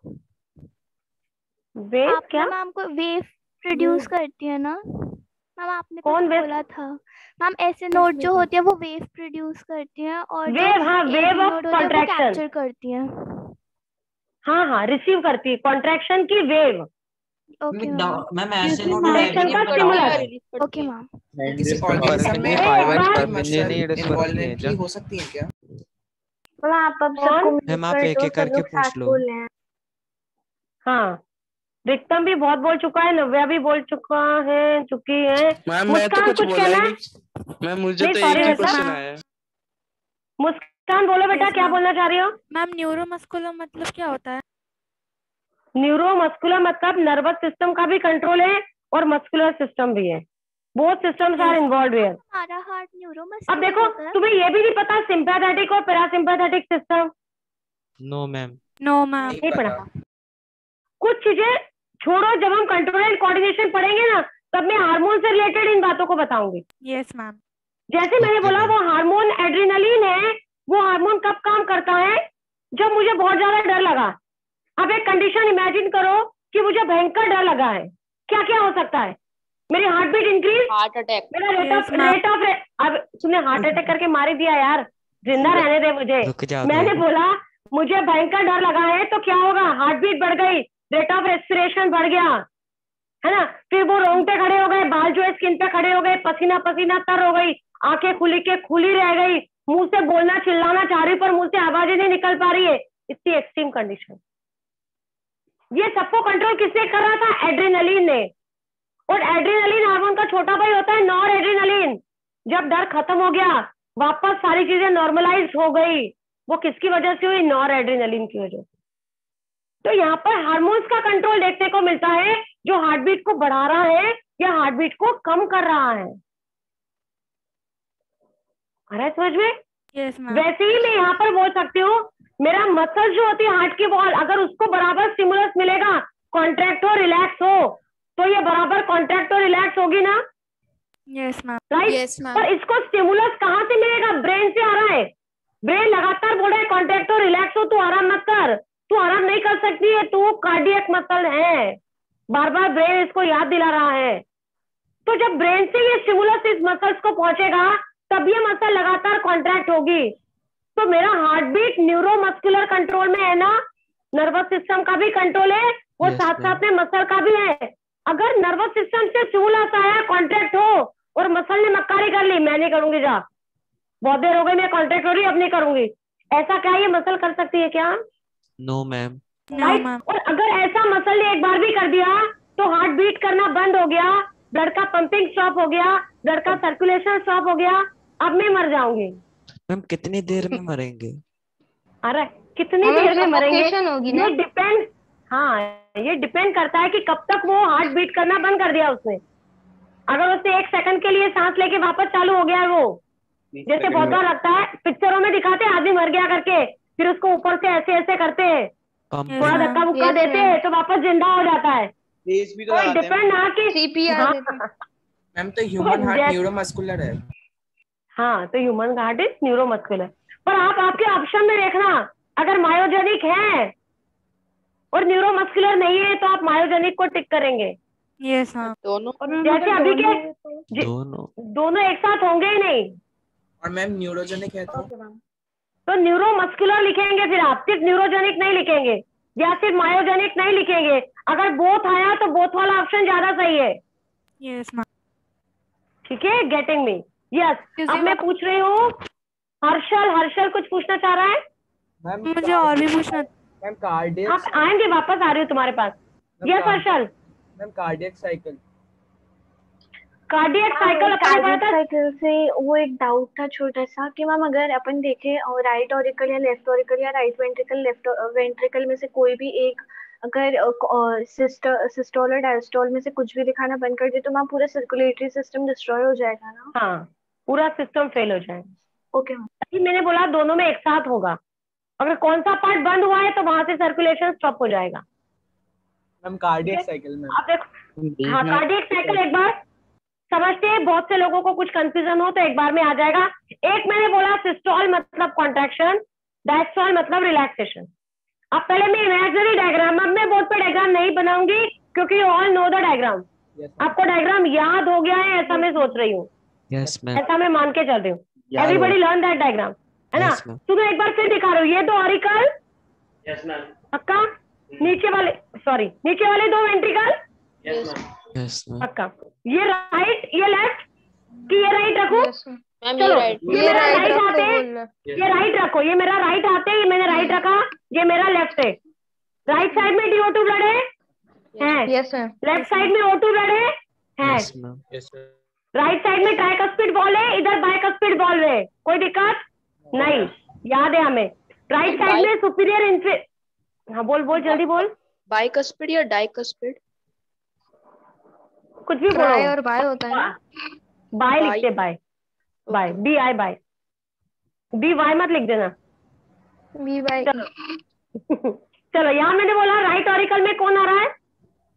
वेव क्या? मैम को वेव प्रोड्यूस करती है ना मैम? आपने कौन वेव बोला था मैम, ऐसे नोड जो होती है वो वेव प्रोड्यूस करती है और वेव, हाँ वेव ऑफ कॉन्ट्रैक्शन कैप्चर करती है। हाँ हाँ, रिसीव करती है कॉन्ट्रैक्शन की वेव। ओके मैम ऐसे कॉन्ट्रैक्शन का स्टिमुलस। Okay ma'am. किसी ऑर्गेनिज्म में इन्वॉल्वमेंट हो सकती है क्या? आप अब सबको मैम आप एक एक करके पूछ लो। हाँ, रिक्तम भी बहुत बोल चुका है, नव्या भी बोल चुकी है। मैम मैं तो कुछ बोला ही नहीं मैम, मुझे तो एक ही क्वेश्चन आया है। मुस्कान बोलो बेटा, क्या बोलना चाह रही हो? मैम न्यूरोमस्कुलर मतलब क्या होता है? न्यूरोमस्कुलर मतलब नर्वस सिस्टम का भी कंट्रोल है और मस्कुलर सिस्टम भी है, both systems are involve here. हमारा हार्ट न्यूरोमस्कुलर। अब देखो तुम्हें ये भी नहीं पता सिंपैथेटिक और parasympathetic system? No ma'am. No ma'am नहीं पढ़ा। कुछ चीजें छोड़ो, जब हम कंट्रोल एंड कोऑर्डिनेशन पढ़ेंगे ना तब मैं हार्मोन से रिलेटेड इन बातों को बताऊंगी। Yes ma'am. जैसे मैंने बोला वो हार्मोन एड्रेनलिन है, वो हार्मोन कब काम करता है? जब मुझे बहुत ज्यादा डर लगा। अब एक कंडीशन इमेजिन करो कि मुझे भयंकर डर लगा है, क्या क्या हो सकता है? मेरी heart beat increase, heart attack, मेरा रेट ऑफ अब तुमने हार्ट अटैक करके मार ही दिया यार, जिंदा रहने दे मुझे। मैंने बोला मुझे भयंकर डर लगा है तो क्या होगा? हार्ट बीट बढ़ गई, रेट ऑफ रेस्पिरेशन बढ़ गया, है ना? फिर वो रोंगटे खड़े हो गए, बाल जो है स्किन पे खड़े हो गए, पसीना पसीना तर हो गई, आंखें खुली के खुली रह गई, मुंह से बोलना चिल्लाना चाह रही पर मुंह से आवाज ही नहीं निकल पा रही है। इतनी एक्सट्रीम कंडीशन। ये सबको कंट्रोल किसने कर रहा था? एड्रेनलिन ने। और एड्रेनलिन हार्मोन का छोटा भाई होता है नॉर एड्रेनलिन। जब डर खत्म हो गया, वापस सारी चीजें नॉर्मलाइज हो गई, वो किसकी वजह से हुई? नॉर एड्रेनलिन की वजह से। तो यहाँ पर हार्मोन्स का कंट्रोल देखने को मिलता है, जो हार्ट बीट को बढ़ा रहा है या हार्ट बीट को कम कर रहा है। आ रहा है समझ में? yes, वैसे ही मैं यहाँ पर बोल सकती हूँ, मेरा मसल जो होती है हार्ट की वॉल, अगर उसको बराबर स्टिमुलस मिलेगा, कॉन्ट्रैक्ट हो रिलैक्स हो, तो ये बराबर कॉन्ट्रैक्ट और रिलैक्स होगी ना? Yes ma'am. Right. Yes ma'am. पर इसको स्टिमुलस कहाँ से मिलेगा? ब्रेन से आ रहा है। ब्रेन लगातार बोल रहा है कॉन्ट्रैक्ट और रिलैक्स हो, तू आराम मत कर, तू आराम नहीं कर सकती है, तू कार्डियक मसल है। बार बार ब्रेन इसको याद दिला रहा है। तो जब ब्रेन से ये स्टिमुलस इस मसल्स को पहुंचेगा तब ये मसल लगातार कॉन्ट्रैक्ट होगी। तो मेरा हार्ट बीट न्यूरोमस्कुलर कंट्रोल में है ना, नर्वस सिस्टम का भी कंट्रोल है, वो साथ साथ में मसल का भी है। अगर नर्वस सिस्टम से स्टिमुलस आया, कॉन्ट्रैक्ट हो, और मसल ने मक्कारी कर ली, मैं नहीं करूंगी, जा बहुत देर हो गई मैं कॉन्ट्रैक्ट हो रही, अब नहीं करूंगी, ऐसा क्या ये मसल कर सकती है क्या? No ma'am. और अगर ऐसा मसल ने एक बार भी कर दिया तो हार्ट बीट करना बंद हो गया, ब्लड का पंपिंग स्टॉप हो गया, ब्लड का सर्कुलेशन स्टॉप हो गया, अब मैं मर जाऊंगी। मैम कितनी देर में मरेंगे? अरे कितनी देर में मरेंगे होगी ना? ये डिपेंड, हाँ ये डिपेंड करता है कि कब तक वो हार्ट बीट करना बंद कर दिया उसने। अगर उसने 1 सेकंड के लिए सांस लेके वापस चालू हो गया है वो, जैसे बहुत बार लगता है पिक्चरों में दिखाते हैं आदमी मर गया करके, फिर उसको ऊपर से ऐसे ऐसे करते हैं, थोड़ा धक्का मुक्का देते हैं तो वापस जिंदा हो जाता है। तो डिपेंड ना कि CPR मैम तो ह्यूमन हार्ट न्यूरोमस्कुलर है। हाँ तो ह्यूमन हार्ट इज न्यूरोमस्कुलर। पर आप आपके ऑप्शन में देखना, अगर मायोजेनिक है और न्यूरोमस्कुलर नहीं है तो आप मायोजेनिक को टिक करेंगे। यस हाँ। दोनों जैसे अभी के दोनों एक साथ होंगे ही नहीं। और मैम न्यूरोजेनिक है तो न्यूरोमस्कुलर लिखेंगे, फिर आप सिर्फ न्यूरोजेनिक नहीं लिखेंगे या सिर्फ मायोजेनिक नहीं लिखेंगे। अगर बोथ आया तो बोथ वाला ऑप्शन ज्यादा सही है। Yes ma'am. ठीक है, गेटिंग मी? यस। अब मैं पूछ रही हूँ, हर्षल कुछ पूछना चाह रहा है? मुझे और भी पूछना। मैम कार्डियक, आप आएंगे, वापस आ रही हूँ तुम्हारे पास। Yes Harshal. Ma'am cardiac cycle cycle से वो एक डाउट था छोटा सा कि मैम अगर अपन देखें और राइट ऑरिकल या लेफ्ट ऑरिकल या राइट वेंट्रिकल लेफ्ट वेंट्रिकल में से कोई भी एक अगर सिस्टोल और डायस्टोल में से कुछ भी दिखाना बंद कर दे तो मैम पूरा सर्कुलेटरी सिस्टम डिस्ट्रॉय हो जाएगा ना? हाँ, पूरा सिस्टम फेल हो जाएगा। Okay ma'am. मैंने बोला दोनों में एक साथ होगा, अगर कौन सा पार्ट बंद हुआ है तो वहां से सर्कुलेशन स्टॉप हो जाएगा। मैम कार्डियक साइकिल में, आप देखो, हाँ कार्डियक साइकिल एक बार समझते हैं, बहुत से लोगों को कुछ कंफ्यूजन हो तो एक बार में आ जाएगा। एक मैंने बोला सिस्टोल मतलब कॉन्ट्रैक्शन, डायस्टोल मतलब रिलैक्सेशन। अब पहले मैं इमेजिनरी डायग्राम, अब मैं बोर्ड पे डायग्राम नहीं बनाऊंगी क्योंकि you all know the diagram. आपको डायग्राम याद हो गया है ऐसा मैं सोच रही हूँ, ऐसा मैं मान के चल रही हूँ। एवरीबडी लर्न दैट डायग्राम, है ना? तुम्हें एक बार फिर दिखा रही हूँ, ये 2 ऑरिकल, पक्का? नीचे वाले 2 वेंट्रिकल, यस मैम। पक्का। ये राइट ये लेफ्ट कि ये राइट रखो? मैम चलो राइट ये मेरा राइट आते हैं, ये राइट रखो, ये मेरा राइट आते हैं, ये मैंने राइट रखा, ये मेरा लेफ्ट है। राइट साइड में DO2 ब्लड है? Yes ma'am. लेफ्ट साइड में O2 ब्लड है? Yes ma'am. राइट साइड में ट्राइकस्पिड बॉल है, इधर बाइकस्पिड बॉल है, कोई दिक्कत नहीं, याद है हमें। राइट साइड में सुपीरियर इंफीरियर, हाँ बोल बोल जल्दी बोल। बाइकस्पिड या डाइकस्पिड? कुछ भी बोलो। ट्राई और बाय होता है ना? बाय लिखते, by by BI by, BY मत लिख देना। BY। चलो चलो यहाँ मैंने बोला राइट ऑरिकल में कौन आ रहा है?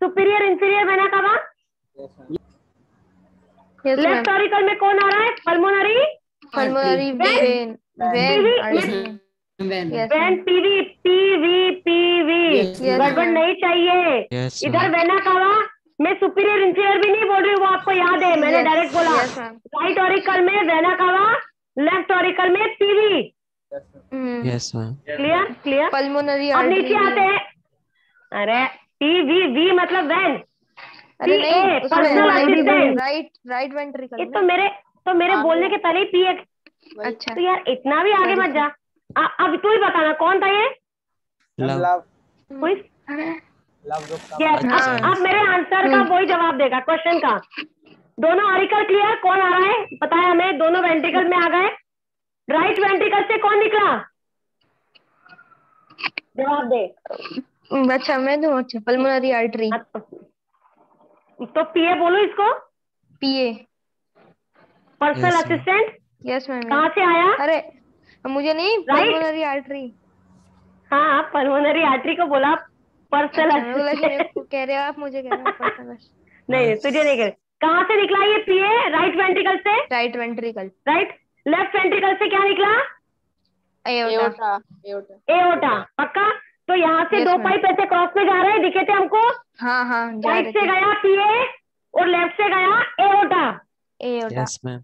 Superior inferior vena cava. Left auricle में कौन आ रहा है? पल्मोनरी वेन PV गड़बड़ नहीं चाहिए। इधर वेना कावा मैं सुपीरियर इंफीरियर भी नहीं बोल रही हूँ, वो आपको याद है, मैंने डायरेक्ट बोला। राइट ऑरिकल में वेना कावा, लेफ्ट ऑरिकल में PV। Yes ma'am. Clear clear. Pulmonary अब नीचे आते हैं। अरे PV मतलब vein, personal assistant, right ventricle. तो मेरे बोलने के पहले ही PA। अच्छा तो यार इतना भी आगे मत जा। अब तू ही बताना कौन था ये? लव। अब मेरे आंसर का वही जवाब देगा क्वेश्चन का। दोनों ऑरिकल क्लियर, कौन आ रहा है बताया हमें? दोनों वेंट्रिकल में आ गए। राइट वेंट्रिकल से कौन निकला? जवाब दे। अच्छा मैं दूं? अच्छा पल्मोनरी आर्टरी। तो PA बोलो इसको। PA personal assistant. Yes ma'am. कहाँ से आया? अरे मुझे नहीं, पल्मोनरी आर्टरी। हाँ पल्मोनरी आर्टरी को बोला पर्सनल असिस्टेंट। कह रहे हो आप, मुझे कह रहे हो पर्सनल। नहीं तुझे नहीं कह रहे। कहाँ से निकला ये PA? राइट वेंट्रिकल से। Right ventricle. Right. Left ventricle से क्या निकला? एओर्टा। एओर्टा पक्का। तो यहाँ से दो पाइप ऐसे क्रॉस में जा रहे हैं, दिखे थे हमको? हाँ हाँ। राइट से गया PA और लेफ्ट से गया एओर्टा। Yes ma'am.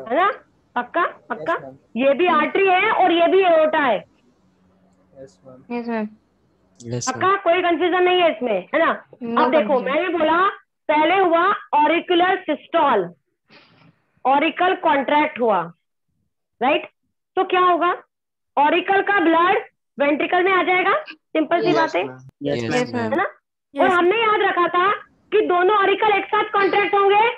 है ना? पक्का पक्का। ये भी आर्टरी है और ये भी एओर्टा है। Yes ma'am. पक्का, कोई कंफ्यूजन नहीं है इसमें, है ना? अब देखो मैंने बोला पहले हुआ ऑरिकुलर सिस्टोल, ऑरिकल कॉन्ट्रैक्ट हुआ, राइट? तो क्या होगा? ऑरिकल का ब्लड वेंट्रिकल में आ जाएगा, सिंपल सी बात है, है ना? और हमने याद रखा था कि दोनों ऑरिकल एक साथ कॉन्ट्रैक्ट होंगे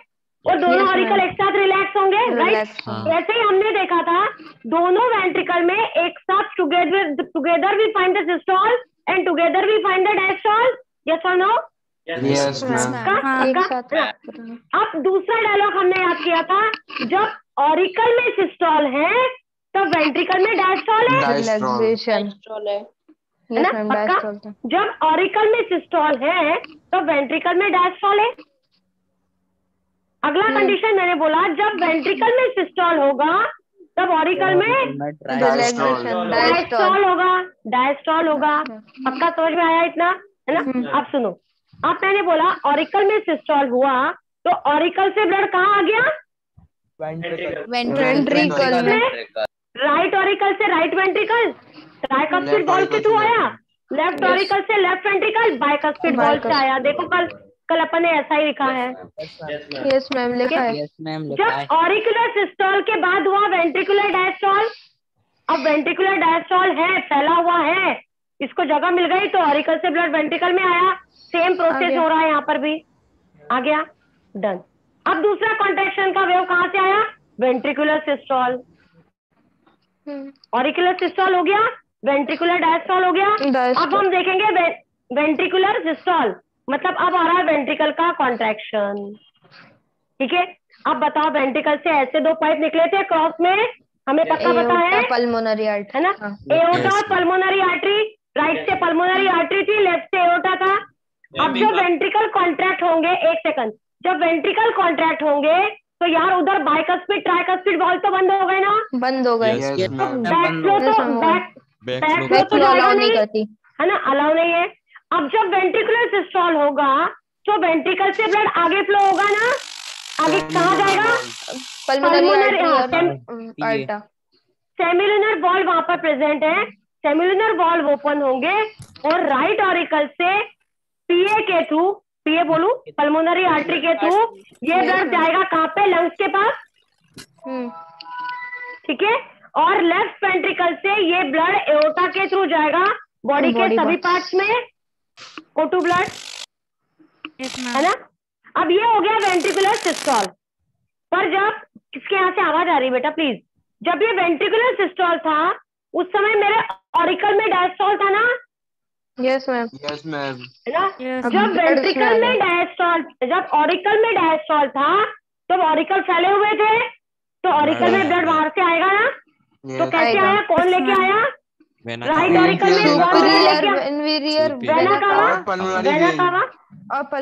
और दोनों ऑरिकल एक साथ रिलैक्स होंगे, राइट? वैसे ही हमने देखा था दोनों वेंट्रिकल में एक साथ together we find the systole and together we find the diastole. Yes और नो? Yes ma'am. अब दूसरा डायलॉग हमने याद किया था, जब ऑरिकल में सिस्टोल है तो वेंट्रिकल में डायस्टोल है, है ना? पक्का? जब ऑरिकल में सिस्टोल है तो वेंट्रिकल में डायस्टोल है। अगला कंडीशन मैंने बोला जब वेंट्रिकल में सिस्टोल होगा तब ऑरिकल में डायस्टोल होगा, डायस्टोल होगा। पक्का समझ में आया इतना, है ना? अब सुनो, अब मैंने बोला ऑरिकल में सिस्टोल हुआ तो ऑरिकल से ब्लड कहाँ आ गया? वेंट्रिकल में। राइट ऑरिकल से राइट वेंट्रिकल, ट्राइकस्पिड बॉल के थ्रू आया। लेफ्ट ऑरिकल से लेफ्ट वेंट्रिकल, बाइकस्पिड बॉल से आया। देखो कल अपन ने ऐसा ही लिखा है। यस मैम, लिखा है। जब ऑरिकुलर सिस्टोल के बाद हुआ वेंट्रिकुलर डायस्टोल। अब वेंट्रिकुलर डायस्टोल है, फैला हुआ है, इसको जगह मिल गई तो ऑरिकल से ब्लड वेंट्रिकल में आया। सेम प्रोसेस हो रहा है यहाँ पर भी, आ गया, डन। अब दूसरा कॉन्ट्रैक्शन का वेव कहाँ से आया? Ventricular systole. ऑरिकुलर सिस्टोल हो गया, वेंट्रिकुलर डायस्टोल हो गया। अब हम देखेंगे वेंट्रिकुलर सिस्टोल, मतलब अब आ रहा है वेंट्रिकल का कॉन्ट्रैक्शन, ठीक है? अब बताओ, वेंट्रिकल से ऐसे दो पाइप निकले थे क्रॉस में, हमें पक्का पता है, पल्मोनरी आर्टरी, है ना? एओर्टा और पल्मोनरी आर्टरी, राइट से पल्मोनरी आर्टरी थी, लेफ्ट से एओर्टा था। अब जब वेंट्रिकल कॉन्ट्रैक्ट होंगे, एक सेकंड, जब वेंट्रिकल कॉन्ट्रैक्ट होंगे तो यार उधर बाइकस्पिड ट्राइकस्पिड बॉल तो बंद हो गए ना? बंद हो गए। बैक फ्लो तो अलाउ नहीं करती, है ना? अलाउ नहीं है। अब जब वेंट्रिकुलर सिस्टोल होगा तो वेंट्रिकल से ब्लड आगे फ्लो होगा ना? आगे कहाँ जाएगा? सेमिलुनर वॉल्व वहां पर प्रेजेंट है, सेमिलुनर वॉल्व ओपन होंगे और राइट ऑरिकल से PA के थ्रू पीए बोलूं, पल्मोनरी आर्टरी के थ्रू ये ब्लड जाएगा कहाँ पे, लंग्स के पास, ठीक है, और लेफ्ट वेंट्रिकल से ये ब्लड एओर्टा के थ्रू जाएगा बॉडी के सभी पार्ट्स में, O2 ब्लड, है ना। अब ये हो गया वेंट्रिकुलर सिस्टोल। पर जब किसके यहाँ से आवाज आ रही बेटा प्लीज, जब ये वेंट्रिकुलर सिस्टोल था उस समय मेरे ऑरिकल में डायस्टोल था ना। Yes ma'am. Yes ma'am. है ना। जब वेंट्रिकल में डायस्टोल, जब ऑरिकल में डायस्टोल था तो ऑरिकल फैले हुए थे, तो ऑरिकल में ब्लड बाहर से आएगा ना। तो कैसे आया, कौन लेके आया, राइट ऑरिकल में वेना कावा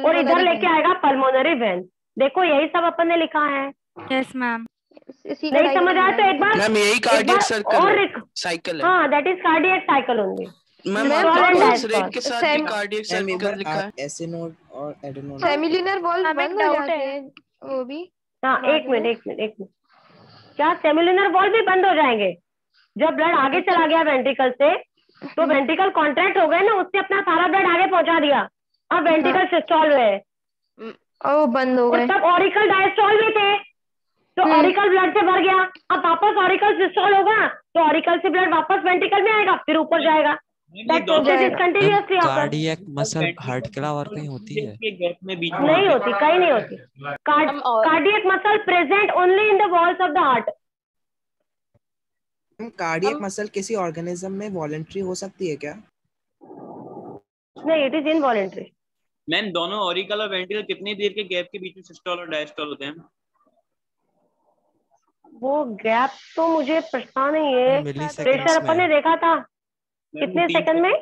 और इधर लेके आएगा पल्मोनरी वेन। देखो यही सब अपन ने लिखा है। Yes ma'am. नहीं समझ आया तो एक बार मैम यही कार्डियक साइकिल है। हाँ that is cardiac cycle only. Ma'am pulse rate के साथ भी कार्डियक साइकिल लिखा है। ऐसे नोड और एडेनोड सेमिलिनर वॉल्व बंद हो जाते हैं वो भी। हाँ एक मिनट, क्या सेमिलिनर वॉल्व भी बंद हो जाएंगे जब ब्लड आगे चला गया वेंट्रिकल से, तो वेंट्रिकल कॉन्ट्रैक्ट हो गए ना, उससे अपना सारा ब्लड आगे पहुंचा दिया, अब वेंट्रिकल सिस्टोल हुए और बंद हो गए, तब ऑरिकल डायस्टोल भी थे, तो ऑरिकल ब्लड से भर गया, अब वापस ऑरिकल सिस्टोल होगा तो ऑरिकल से ब्लड वापस वेंट्रिकल में आएगा, फिर ऊपर जाएगा। कार्डियक मसल हार्ट के अलावा और कहीं होती है? नहीं होती, कहीं नहीं होती। Cardiac muscle present only in the walls of the heart. Cardiac muscle किसी ऑर्गेनिज्म में वॉलंटरी हो सकती है क्या? नहीं, इट इज इनवॉलंटरी। मैम दोनों ऑरिकल और वेंट्रिकल कितनी देर के गैप के बीच में सिस्टोल और डायस्टोल होते हैं? वो गैप तो मुझे पता नहीं है, प्रेशर अपन ने देखा था कितने सेकंड में,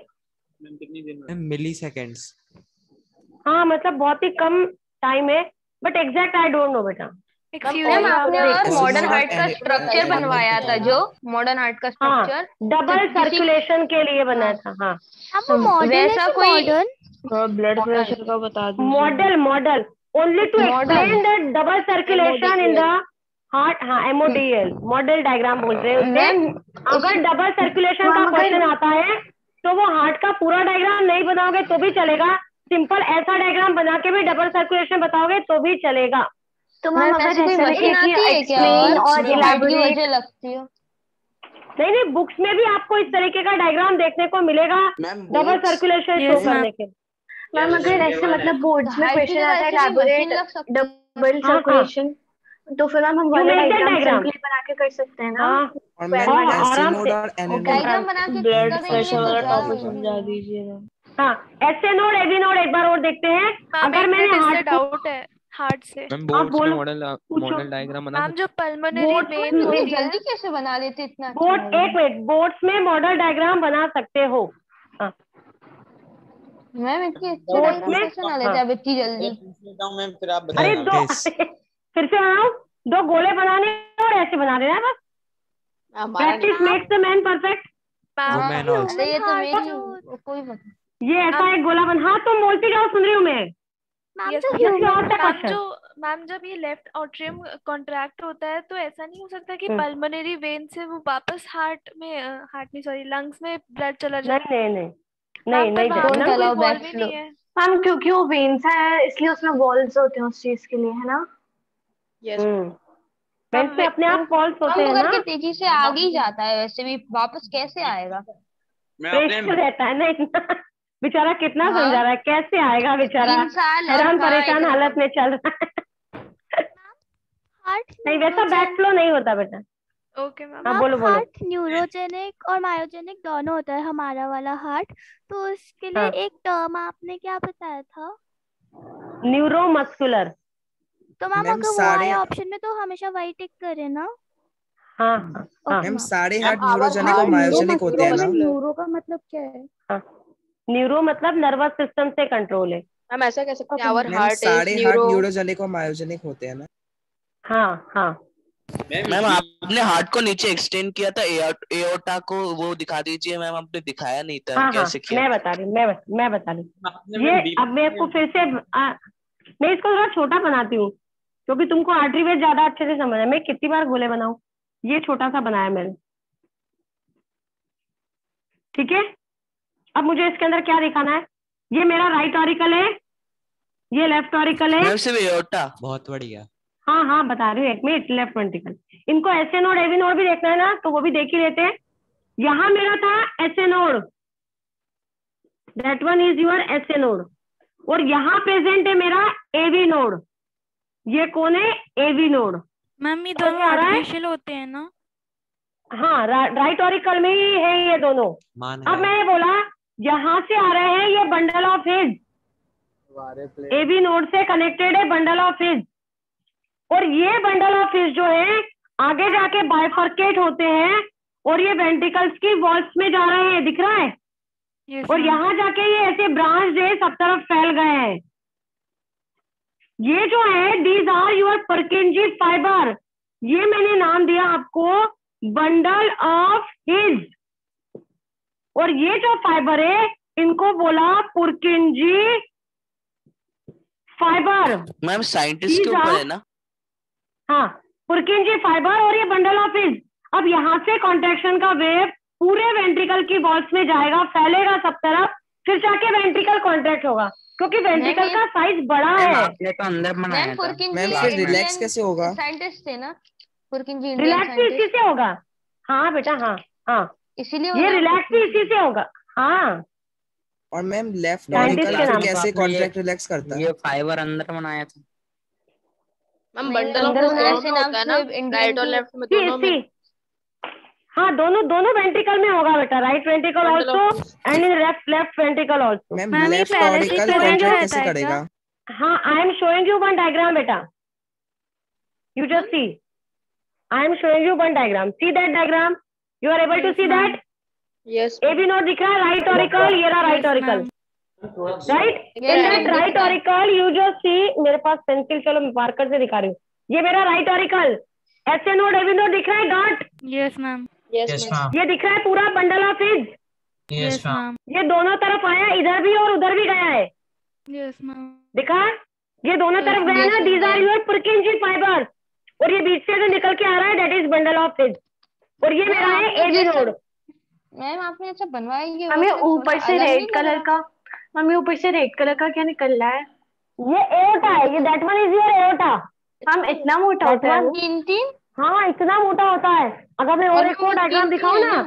कितनी देर में? मिली सेकेंड्स। हाँ मतलब बहुत ही कम टाइम है, but exact I don't know बेटा। मैम आपने और मॉडर्न हार्ट का स्ट्रक्चर बनवाया था, जो मॉडर्न हार्ट का स्ट्रक्चर डबल सर्कुलेशन के लिए बनाया था। हाँ वैसा कोई ब्लड प्रेशर का बता दीजिए। Model only to explain the double circulation in the heart. हाँ MODL मॉडल डायग्राम बोल रहे हैं। अगर डबल सर्कुलेशन का क्वेश्चन आता है तो वो हार्ट का पूरा डायग्राम नहीं बनाओगे तो भी चलेगा, सिंपल ऐसा डायग्राम बना के भी डबल सर्कुलेशन बताओगे तो भी चलेगा। तो मैम ऐसे कोई मशीन आती है क्या और इलैबोरेट लगती है? नहीं, बुक्स में भी आपको इस तरीके का डायग्राम देखने को मिलेगा डबल सर्कुलेशन शो करने के। मैम अगर ऐसे मतलब बोर्ड्स में क्वेश्चन आता है इलैबोरेट डबल सर्कुलेशन, तो फिर हम वाला डायग्राम सिंपली बना के कर सकते हैं ना। और मैं ऐसे नोड और एन डायग्राम बना के ब्लड प्रेशर वाला टॉपिक समझा दीजिए। हाँ ऐसे नोड एवी नोड एक बार और देखते हैं। अगर मैंने हार्ट डाउट है हार्ट से, मैम बोर्ड्स में मॉडल डायग्राम बना मैम जो पल्मोनरी वेन होती है जल्दी कैसे बना लेते इतना? बोर्ड एक मिनट, बोर्ड्स में मॉडल डायग्राम बना सकते हो। मैम इतनी अच्छी डायग्राम कैसे बना लेते हैं इतनी जल्दी? मैम फिर आप अरे दो फिर से बनाओ, दो गोले बनाने और ऐसे बना देना बस। Practice makes the man perfect. ये तो मेरी कोई बात, ये ऐसा एक गोला बन। हाँ तुम बोलती जाओ, सुन रही हूँ मैं। मैम जब ये लेफ्ट ऑट्रियम कॉन्ट्रैक्ट होता है तो ऐसा नहीं हो सकता कि पल्मोनरी वेन से वो वापस हार्ट नहीं सॉरी लंग्स में ब्लड चला जाए? नहीं मैम क्योंकि वो वेन्स है इसलिए उसमें वॉल्स होते हैं उस चीज के लिए, है ना? यस वेन्स में अपने आप वॉल्स होते हैं ना। तेजी से आगे ही जाता है, वैसे भी वापस कैसे आएगा? प्रेशर रहता है ना। बेचारा कितना समझा रहा है, कैसे आएगा बेचारा, हैरान परेशान हालत में चल रहा है। नहीं वैसा बैक फ्लो नहीं होता बेटा। Okay ma'am. हाँ बोलो। हार्ट न्यूरोजेनिक और मायोजेनिक दोनों होता है हमारा वाला हार्ट, तो उसके लिए एक टर्म आपने क्या बताया था? न्यूरोमस्कुलर। तो मैम अगर वो आए ऑप्शन में तो हमेशा वही टिक करे ना? हाँ मैम सारे हार्ट न्यूरोजेनिक और मायोजेनिक होते हैं ना? न्यूरो का मतलब क्या है? न्यूरो मतलब नर्वस सिस्टम से कंट्रोल है। हम ऐसा कह सकते हैं आवर हार्ट सारे हार्ट न्यूरोजेनिक और मायोजेनिक होते हैं ना? हाँ मैम आपने हार्ट को नीचे एक्सटेंड किया था, एओर्टा को वो दिखा दीजिए मैम, आपने दिखाया नहीं था। कैसे किया? मैं बता रही ये अब मैं आपको फिर से मैं इसको थोड़ा छोटा बनाती हूँ क्योंकि तुमको आर्टरी वेव ज्यादा अच्छे से समझ है। मैं कितनी बार गोले बनाऊं, ये छोटा सा बनाया मैंने, ठीक है। अब मुझे इसके अंदर क्या दिखाना है, ये मेरा राइट ऑरिकल है, ये लेफ्ट ऑरिकल है। मैम सिर्फ एओर्टा। बहुत बढ़िया। हाँ हाँ बता रही हूँ, एक मिनट। लेफ्ट वेंट्रिकल, इनको एसए नोड एवी नोड भी देखना है ना, तो वो भी देख ही लेते हैं। यहाँ मेरा था SA node, that one is your SA node, और यहाँ प्रेजेंट है मेरा एवी नोड। ये कौन है? AV node. मैम ये दोनों आर्टिफिशियल होते हैं ना? हाँ, राइट ऑरिकल में ही है ये दोनों। अब मैंने बोला यहाँ से आ रहे हैं ये bundle of His, AV node से कनेक्टेड है बंडल ऑफ हिज, और ये बंडल ऑफ हिज जो है आगे जाके बाइफर्केट होते हैं और ये वेंट्रिकल्स की वॉल्स में जा रहे हैं, दिख रहा है? और यहाँ जाके ये ऐसे ब्रांच है सब तरफ फैल गए हैं। ये जो है these are your Purkinje fibre, ये मैंने नाम दिया आपको बंडल ऑफ हिज, और ये जो फाइबर है इनको बोला पुरकिंजी फाइबर। मैम साइंटिस्ट के ऊपर है ना? हाँ, पुरकिंजी फाइबर और ये बंडल ऑफ हिज। अब यहाँ से कॉन्ट्रैक्शन का वेव पूरे वेंट्रिकल की वॉल्स में जाएगा, फैलेगा सब तरफ, फिर जाके वेंट्रिकल कॉन्ट्रैक्ट होगा, क्योंकि वेंट्रिकल का साइज बड़ा है। आपने तो अंदर बनाया था। मैम फिर रिलैक्स कैसे होगा? साइंटिस्ट थे ना पुरकिंजी, रिलैक्स भी इसी से होगा। हाँ बेटा, हाँ हाँ, इसीलिए ये रिलैक्स भी इसी से होगा। हाँ, और मैम लेफ्ट ऑरिकल कैसे कॉन्ट्रैक्ट रिलैक्स करता है? ये फाइबर अंदर बनाया था। मैम बंडल ऑफ हिज दोनों में होता है ना, राइट और लेफ्ट में दोनों में? हाँ, दोनों वेंट्रिकल में होगा बेटा, right ventricle also and in left ventricle also. Ma'am left auricle contract कैसे करेगा? हाँ, I am showing you one diagram बेटा, you just see, I am showing you one diagram, see that diagram, you are able to see that? Yes. AB node दिख रहा है, right auricle, ये रहा right auricle, right? In that right auricle you just see, मेरे पास pencil, चलो मैं marker से दिखा रही हूँ, ये मेरा right auricle, SA node AB node दिख रहा है डॉट? Yes ma'am. ये दिख रहा है पूरा bundle of his? Yes ma'am. ये दोनों तरफ आया, इधर भी और उधर भी गया है। Yes ma'am. दिखा, ये दोनों तरफ गया ना, these are your Purkinje fibre, और ये बीच से जो निकल के आ रहा है that is bundle of His, और ये मेरा है एवी नोड। मैम आपने अच्छा बनवाया ये? हमें ऊपर से रेड कलर का, मम्मी ऊपर से रेड कलर का क्या निकल रहा है? ये एओर्टा है, ये that one is your aorta. हम इतना मोटा होता है वो? हाँ, इतना मोटा होता है। अगर मैं और एक और डायग्राम दिखाऊं ना,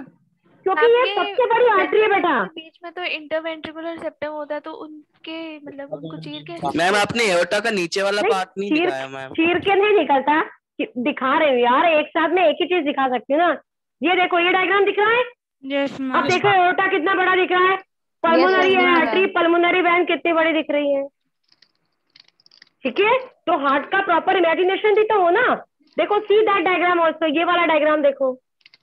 क्योंकि ये सबसे बड़ी आर्टरी है बेटा। बीच में तो इंटरवेंट्रिकुलर सेप्टम होता है, तो उनके मतलब उनको चीर के। मैम आपने एओर्टा का नीचे वाला पार्ट नहीं दिखाया मैम। चीर के नहीं निकलता, दिखा रहे हो यार, एक साथ में एक ही चीज दिखा सकती हूँ ना। ये देखो, ये डायग्राम दिख रहा है? Yes ma'am. अब देखो एओर्टा कितना बड़ा दिख रहा है, पल्मोनरी है आर्टरी, पल्मोनरी वैन कितनी बड़ी दिख रही है, ठीक है? तो हार्ट का प्रॉपर इमेजिनेशन भी तो हो ना। देखो, सी दैट डायग्राम ऑल्सो, ये वाला डायग्राम देखो।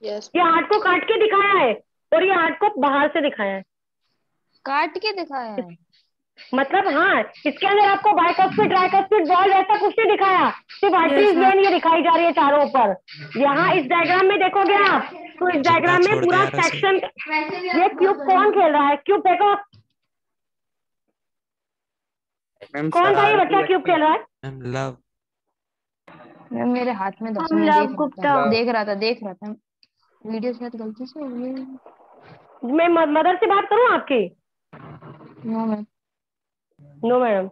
ये हार्ट को काट के दिखाया है और ये हार्ट को बाहर से दिखाया है। काट के दिखाया है मतलब हाँ, इसके अंदर आपको बाइकस्पिड ट्राइकस्पिड वॉल्व ऐसा कुछ नहीं दिखाया, सिर्फ आर्टरीज वेन ये दिखाई जा रही है चारों ऊपर। यहाँ इस डायग्राम में देखोगे आप, तो इस डायग्राम में पूरा सेक्शन। ये क्यूब कौन खेल रहा है? क्यूब देखो, कौन था ये बच्चा क्यूब खेल रहा है? लव। मैम मेरे हाथ में देख रहा था वीडियो शायद गलती से हो गई। मैं मदर से बात करूं आपकी? No ma'am. नो मैडम,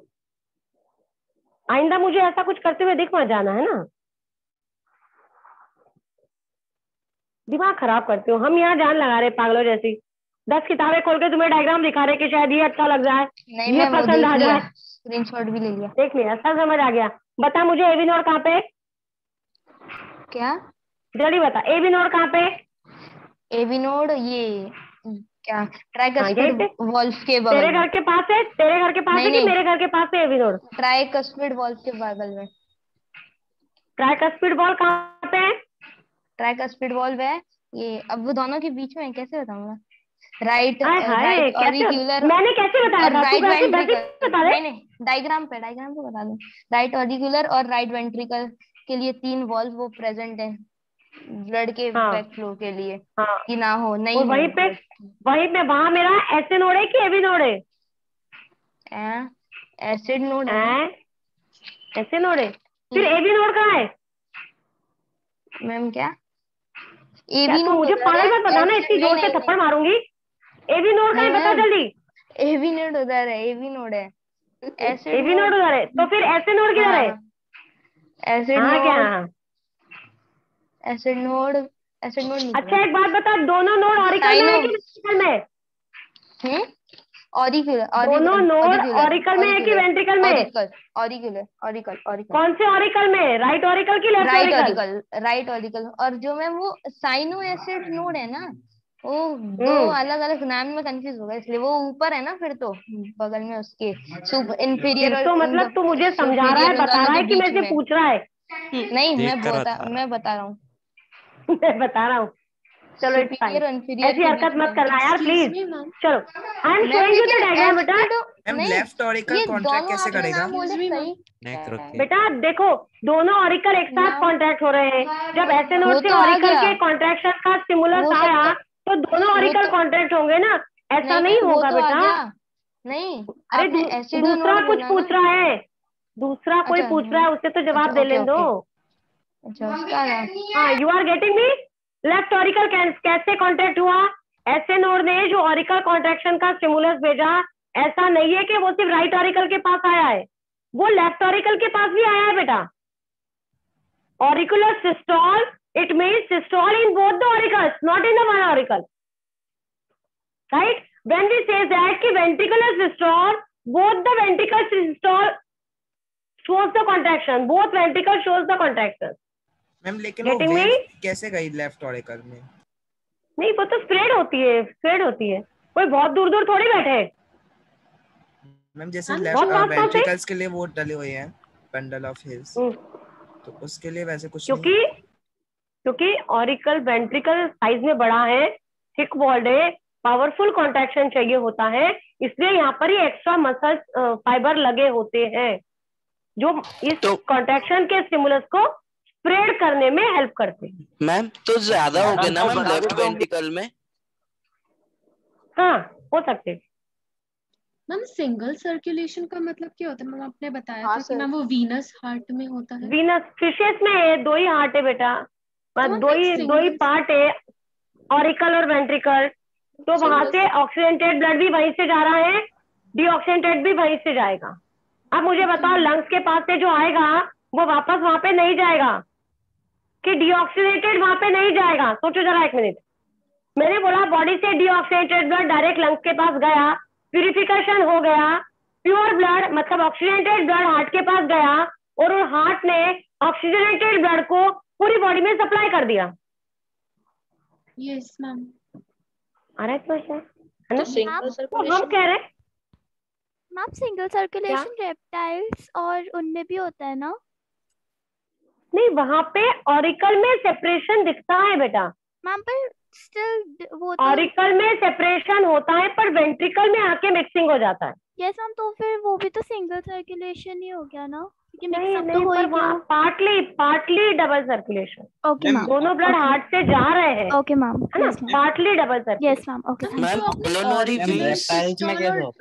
आइंदा मुझे ऐसा कुछ करते हुए दिख मत जाना, है ना? दिमाग खराब करते हो। हम यहाँ जान लगा रहे पागलों जैसी, 10 किताबें खोल के तुम्हें डायग्राम दिखा रहे कि शायद ये अच्छा लग जाए, ये पसंद आ जाए, स्क्रीनशॉट भी ले लिया, देख लिया, सब समझ आ गया। बता मुझे एवी नोड कहाँ पे? क्या? जल्दी बता, एवी नोड कहाँ पे? एवी नोड ये क्या ट्राइकस्पिड वॉल्व के बगल तेरे घर के पास है? तेरे घर के पास है कि मेरे घर के पास है एवी नोड? ट्राइकस्पिड वॉल्व के बगल में। ट्राइकस्पिड वॉल्व कहाँ पे है? ट्राइकस्पिड वॉल्व है ये, अब वो दोनों के बीच में कैसे बताऊंगा? राइट ऑरिक्यूलर, मैंने कैसे बताया था? राइट वेंट्रिकल, नहीं डायग्राम पे बता दूं। राइट ऑरिक्यूलर और राइट वेंट्रिकल के लिए 3 वॉल्व वो प्रेजेंट है ब्लड के बैक फ्लो के लिए, कि ना हो नहीं। वहीं पे वहां मेरा एसिड नोड है कि एवी नोड है? एसिड नोड है। एसिड नोड है, फिर एवी नोड कहाँ है? मैम क्या एवी नोड? मुझे पागल मत बताना, इतनी जोर से थप्पड़ मारूंगी। एवी नोड कहाँ है, बता जल्दी। एवी नोड उधर है, एवी नोड है। एबी नोड उधर है, तो फिर एसिड नोड किधर है? एसिड हाँ क्या? Node, acid node, acid node. अच्छा एक बात बता, दोनों नोड ऑरिकल में है कि वेंट्रिकल में? ऑरिकुलर, दोनों नोड ऑरिकल में है कि वेंट्रिकल में? Auricular, auricle, auricle. कौन से ऑरिकल में? राइट ऑरिकल की left right auricle? Auricle, right auricle. और जो मैम वो साइनो एसिड नोड है ना, वो दो अलग अलग नाम में कंफ्यूज होगा, इसलिए वो ऊपर है ना, फिर तो बगल में उसके इंफीरियर। तो मतलब तू मुझे समझा रहा है, बता रहा है कि मेरे से पूछ रहा है? नहीं, मैं बता रहा हूँ मैं बता रहा हूँ। चलो ऐसी हरकत मत करना यार प्लीज। चलो आई am showing you the diagram बेटा। मैम लेफ्ट ऑरिकल कॉन्ट्रैक्ट कैसे करेगा? बेटा देखो, दोनों ऑरिकल एक साथ कॉन्ट्रैक्ट हो रहे हैं। जब ऐसे नोड से ऑरिकल के कॉन्ट्रैक्शन का स्टिमुलस आया तो दोनों ऑरिकल कॉन्ट्रैक्ट होंगे ना, ऐसा नहीं होगा बेटा। नहीं, अरे दूसरा कुछ पूछ रहा है, दूसरा कोई पूछ रहा है, उससे तो जवाब दे लेने दो। हाँ, you are getting me? Left auricle कैसे कॉन्ट्रैक्ट हुआ? ऐसे नोड ने जो ऑरिकल कॉन्ट्रैक्शन का स्टिमुलस भेजा, ऐसा नहीं है कि वो सिर्फ राइट ऑरिकल के पास आया है, वो लेफ्ट ऑरिकल के पास भी आया है बेटा। Auricular systole, it means systole in both the auricles, not in the one auricle, right? When we say that कि ventricular systole, both the ventricle systole shows the contraction, both ventricle shows the contraction. Ma'am लेकिन वो wave कैसे गई left auricle में? नहीं, वो तो spread होती है, स्प्रेड होती है, कोई बहुत दूर दूर थोड़ी बैठे। मैम जैसे लेफ्ट वेंट्रिकल्स के लिए वो डले हुए हैं बंडल ऑफ हिल्स, तो उसके लिए वैसे कुछ नहीं, क्योंकि ऑरिकल वेंट्रिकल साइज में बड़ा है, थिक वॉल्ड है, पावरफुल कॉन्ट्रैक्शन चाहिए होता है, इसलिए यहाँ पर ही एक्स्ट्रा मसल फाइबर लगे होते हैं जो इस कॉन्ट्रैक्शन के स्टिमुलस को स्प्रेड करने में हेल्प करते हैं। मैम तो ज्यादा हो गया ना मैम लेफ्ट वेंट्रिकल में? हाँ, हो सकते। मैम सिंगल सर्कुलेशन का मतलब क्या होता है? मैम आपने बताया था कि मैम वो वीनस हार्ट में होता है। वीनस फिशेस में है, दो ही हार्ट है बेटा, दो ही पार्ट है, ऑरिकल और वेंट्रिकल। तो वहां से ऑक्सीडेंटेड ब्लड भी वहीं से जा रहा है, डीऑक्सीडेंटेड भी वहीं से जाएगा। अब मुझे बताओ, लंग्स के पास से जो आएगा वो वापस वहां पे नहीं जाएगा कि डीऑक्सीडेटेड वहां पे नहीं जाएगा? सोचो जरा एक मिनट। मैंने बोला बॉडी से डीऑक्सीडेटेड ब्लड डायरेक्ट लंग्स के पास गया, प्यूरिफिकेशन हो गया, प्योर ब्लड मतलब ऑक्सीजनेटेड ब्लड हार्ट के पास गया और हार्ट ने ऑक्सीजनेटेड ब्लड को पूरी बॉडी में सप्लाई कर दिया। Yes ma'am. तो हम कह रहे मैम सिंगल सर्कुलेशन रेप्टाइल्स और उनमें भी होता है ना? नहीं, वहां पे ऑरिकल में सेपरेशन दिखता है बेटा। मैम पर स्टिल वो ऑरिकल में सेपरेशन होता है पर वेंट्रिकल में आके मिक्सिंग हो जाता है। यस मैम, तो फिर वो भी तो सिंगल सर्कुलेशन ही हो गया ना? नहीं, partly double circulation. Okay ma'am, दोनों ब्लड हार्ट से जा रहे हैं। Okay ma'am, partly double circulation. Yes ma'am, okay.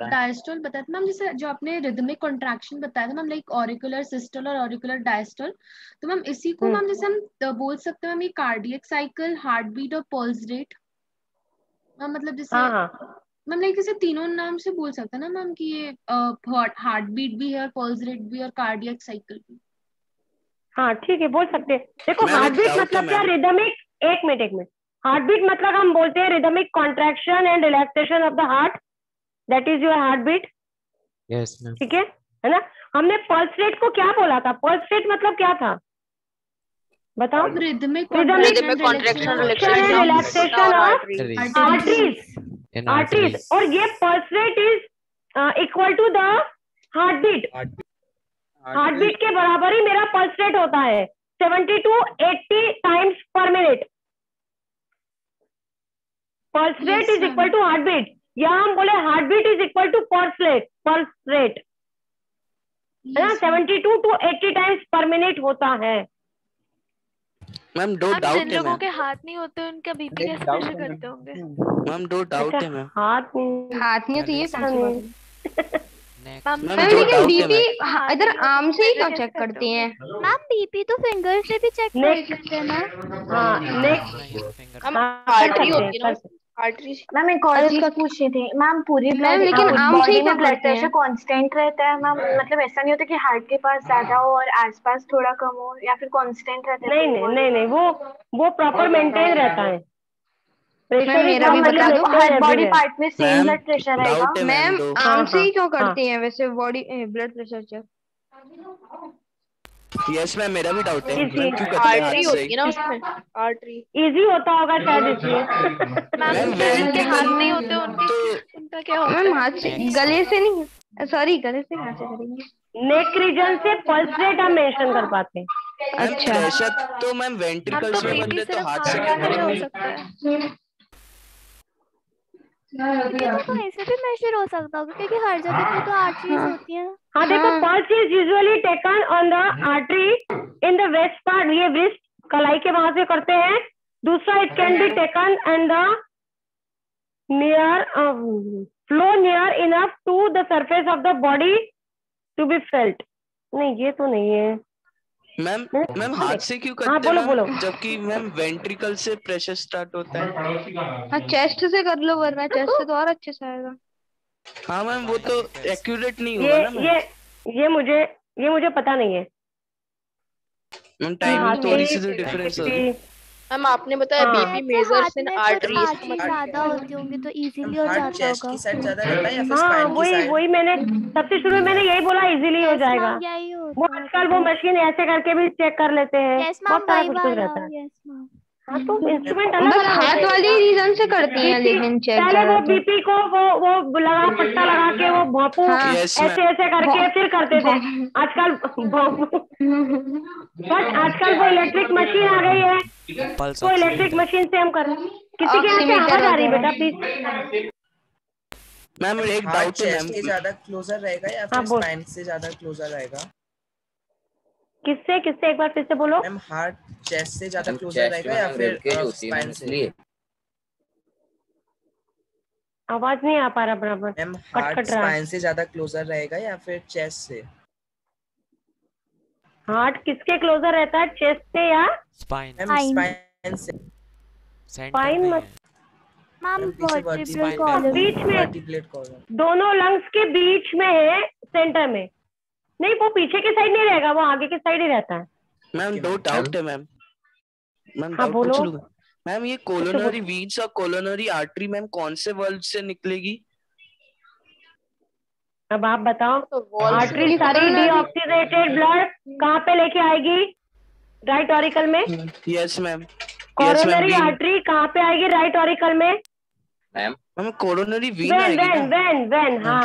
Diastole बताया था मैम, जैसे जो आपने रिदमिक कॉन्ट्रैक्शन बताया था मैम, लाइक ऑरिकुलर सिस्टोल और ऑरिकुलर डायस्टोल, तो मैम इसी को मैम जैसे हम बोल सकते हैं मैम ये कार्डियक साइकिल, हार्ट बीट और पल्स रेट मैम, मतलब जैसे मैम लाइक इसे तीनों नाम से बोल सकते हैं ना मैम कि ये हार्ट बीट भी है और पल्स रेट भी और कार्डियक साइकिल भी? हाँ ठीक है, बोल सकते हैं। देखो हार्ट बीट मतलब क्या? रिदमिक, एक मिनट, हार्ट बीट मतलब हम बोलते हैं rhythmic contraction and relaxation of the heart, that is your heart beat. Yes ma'am, ठीक है ना? हमने पल्स रेट को क्या बोला था? पल्स रेट मतलब क्या था बताओ? Rhythmic contraction relaxation of arteries, और ये pulse rate is equal to the heart beat. Heart beat के बराबर ही मेरा पल्स रेट होता है, 70 to 80 times per minute. Pulse rate is equal to heart beat, या हम बोले heart beat is equal to pulse rate, है ना? 72 to 80 टाइम्स पर मिनट होता है। मैम दो डाउट है। जिन लोगों के हाथ नहीं होते उनका बीपी कैसे मेजर करते होंगे? मैम दो डाउट है मैम। हाथ नहीं होती है मैम, लेकिन बीपी इधर आर्म से ही क्यों चेक करती हैं? मैम बीपी तो फिंगर से भी चेक कर सकते हैं ना? हाँ, हम हार्ट ही होती है ना, आर्टरीज। मैम एक और चीज पूछनी थी मैम, पूरी मैम लेकिन आम से बॉडी ही क्या में ब्लड करते हैं? प्रेशर कांस्टेंट रहता है मैम? मतलब ऐसा नहीं होता कि हार्ट के पास ज्यादा हो और आसपास थोड़ा कम हो, या फिर कांस्टेंट रहता है? नहीं नहीं नहीं नहीं, वो प्रॉपर मेंटेन रहता है। मैम मेरा भी बता दो। हर बॉडी पार्ट में सेम ब्लड प्रेशर रहेगा? मैम आम से ही क्यों करती हैं वैसे body blood pressure check? Yes ma'am, मेरा भी डाउट है। इजी मैम क्यों करते हैं आर्टरी हाथ होती से? है ना उसमें, आर्टरी इजी होता होगा शायद इसलिए। मैम जिनके हाथ नहीं होते उनका क्या होता है? मैम हाथ से, गले से नहीं, सॉरी गले से कहाँ से करेंगे? नेक रीजन से पल्स रेट हम मेंशन कर पाते हैं। अच्छा, प्रेशर तो मैम वेंट्रिकल्स में बन रहे तो हाथ से क्या हो करेंगे? सकता है। ये तो कहीं से भी मेजर हो सकता होगा क्योंकि हर जगह पे तो आर्टरीज होती है। हाँ देखो, pulse is usually taken on the artery in the wrist part, ये वेस्ट कलाई के वहां से करते हैं। दूसरा, it can be taken and the near flow near enough to the surface of the body to be felt. नहीं ये तो नहीं है मैम हाथ से क्यों करते हैं मैम? जबकि मैम वेंट्रिकल से प्रेशर स्टार्ट होता है। हाँ चेस्ट से कर लो, वरना चेस्ट से तो और अच्छे से आएगा। हाँ मैम, वो तो एक्यूरेट नहीं होगा ना मैम। ये मुझे पता नहीं है मैम, टाइमिंग थोड़ी सी तो डिफरेंस होगी। मैम आपने बताया बीपी मेजर्स इन आर्टरीज, ज्यादा होती होंगे तो इजीली हो जाता होगा। की साइड ज्यादा रहता है या फिर हाँ स्पाइन की साइड? वही मैंने सबसे शुरू में मैंने यही बोला, इजीली हो जाएगा। वो आजकल वो मशीन ऐसे करके भी चेक कर लेते हैं, बहुत सारा कुछ रहता है। हाँ तो इंस्ट्रूमेंट अलग बस हाथ वाली रीजन से करती हैं लेकिन चेक। पहले वो बीपी को वो लगा पट्टा लगा के वो भोंपू ऐसे करके फिर करते थे। आजकल आजकल वो इलेक्ट्रिक मशीन आ गई है, तो इलेक्ट्रिक मशीन से हम कर। किसी के यहाँ से आवाज आ रही है बेटा प्लीज? मैम एक डाउट है मैम, के ज्यादा क्लोजर रहेगा या फिर स्पाइन से ज्यादा क्लोजर रहेगा? किससे एक बार फिर से बोलो। मैम हार्ट चेस्ट से ज्यादा क्लोजर रहेगा या फिर स्पाइन से? आवाज नहीं आ पा रहा बराबर। मैम हार्ट स्पाइन से ज्यादा क्लोजर रहेगा या फिर चेस्ट से? हार्ट किसके क्लोजर रहता है, चेस्ट से या स्पाइन? स्पाइन से। स्पाइन मैम बीच में, दोनों लंग्स के बीच में है, सेंटर में नहीं। वो पीछे की साइड नहीं रहेगा, वो आगे की साइड ही रहता है। मैम दो डाउट है मैम। हाँ बोलो मैम, ये कोलोनरी वीन्स और कोलोनरी आर्टरी मैम कौन से वर्ल्ड से निकलेगी? अब आप बताओ। आर्टरी सारी डीऑक्सीडेटेड ब्लड कहाँ पे लेके आएगी? राइट ऑरिकल में। Yes ma'am. कोरोनरी आर्टरी कहाँ पे आएगी? राइट ऑरिकल में। मैम कोरोनरी वीन आएगी ना? वेन हाँ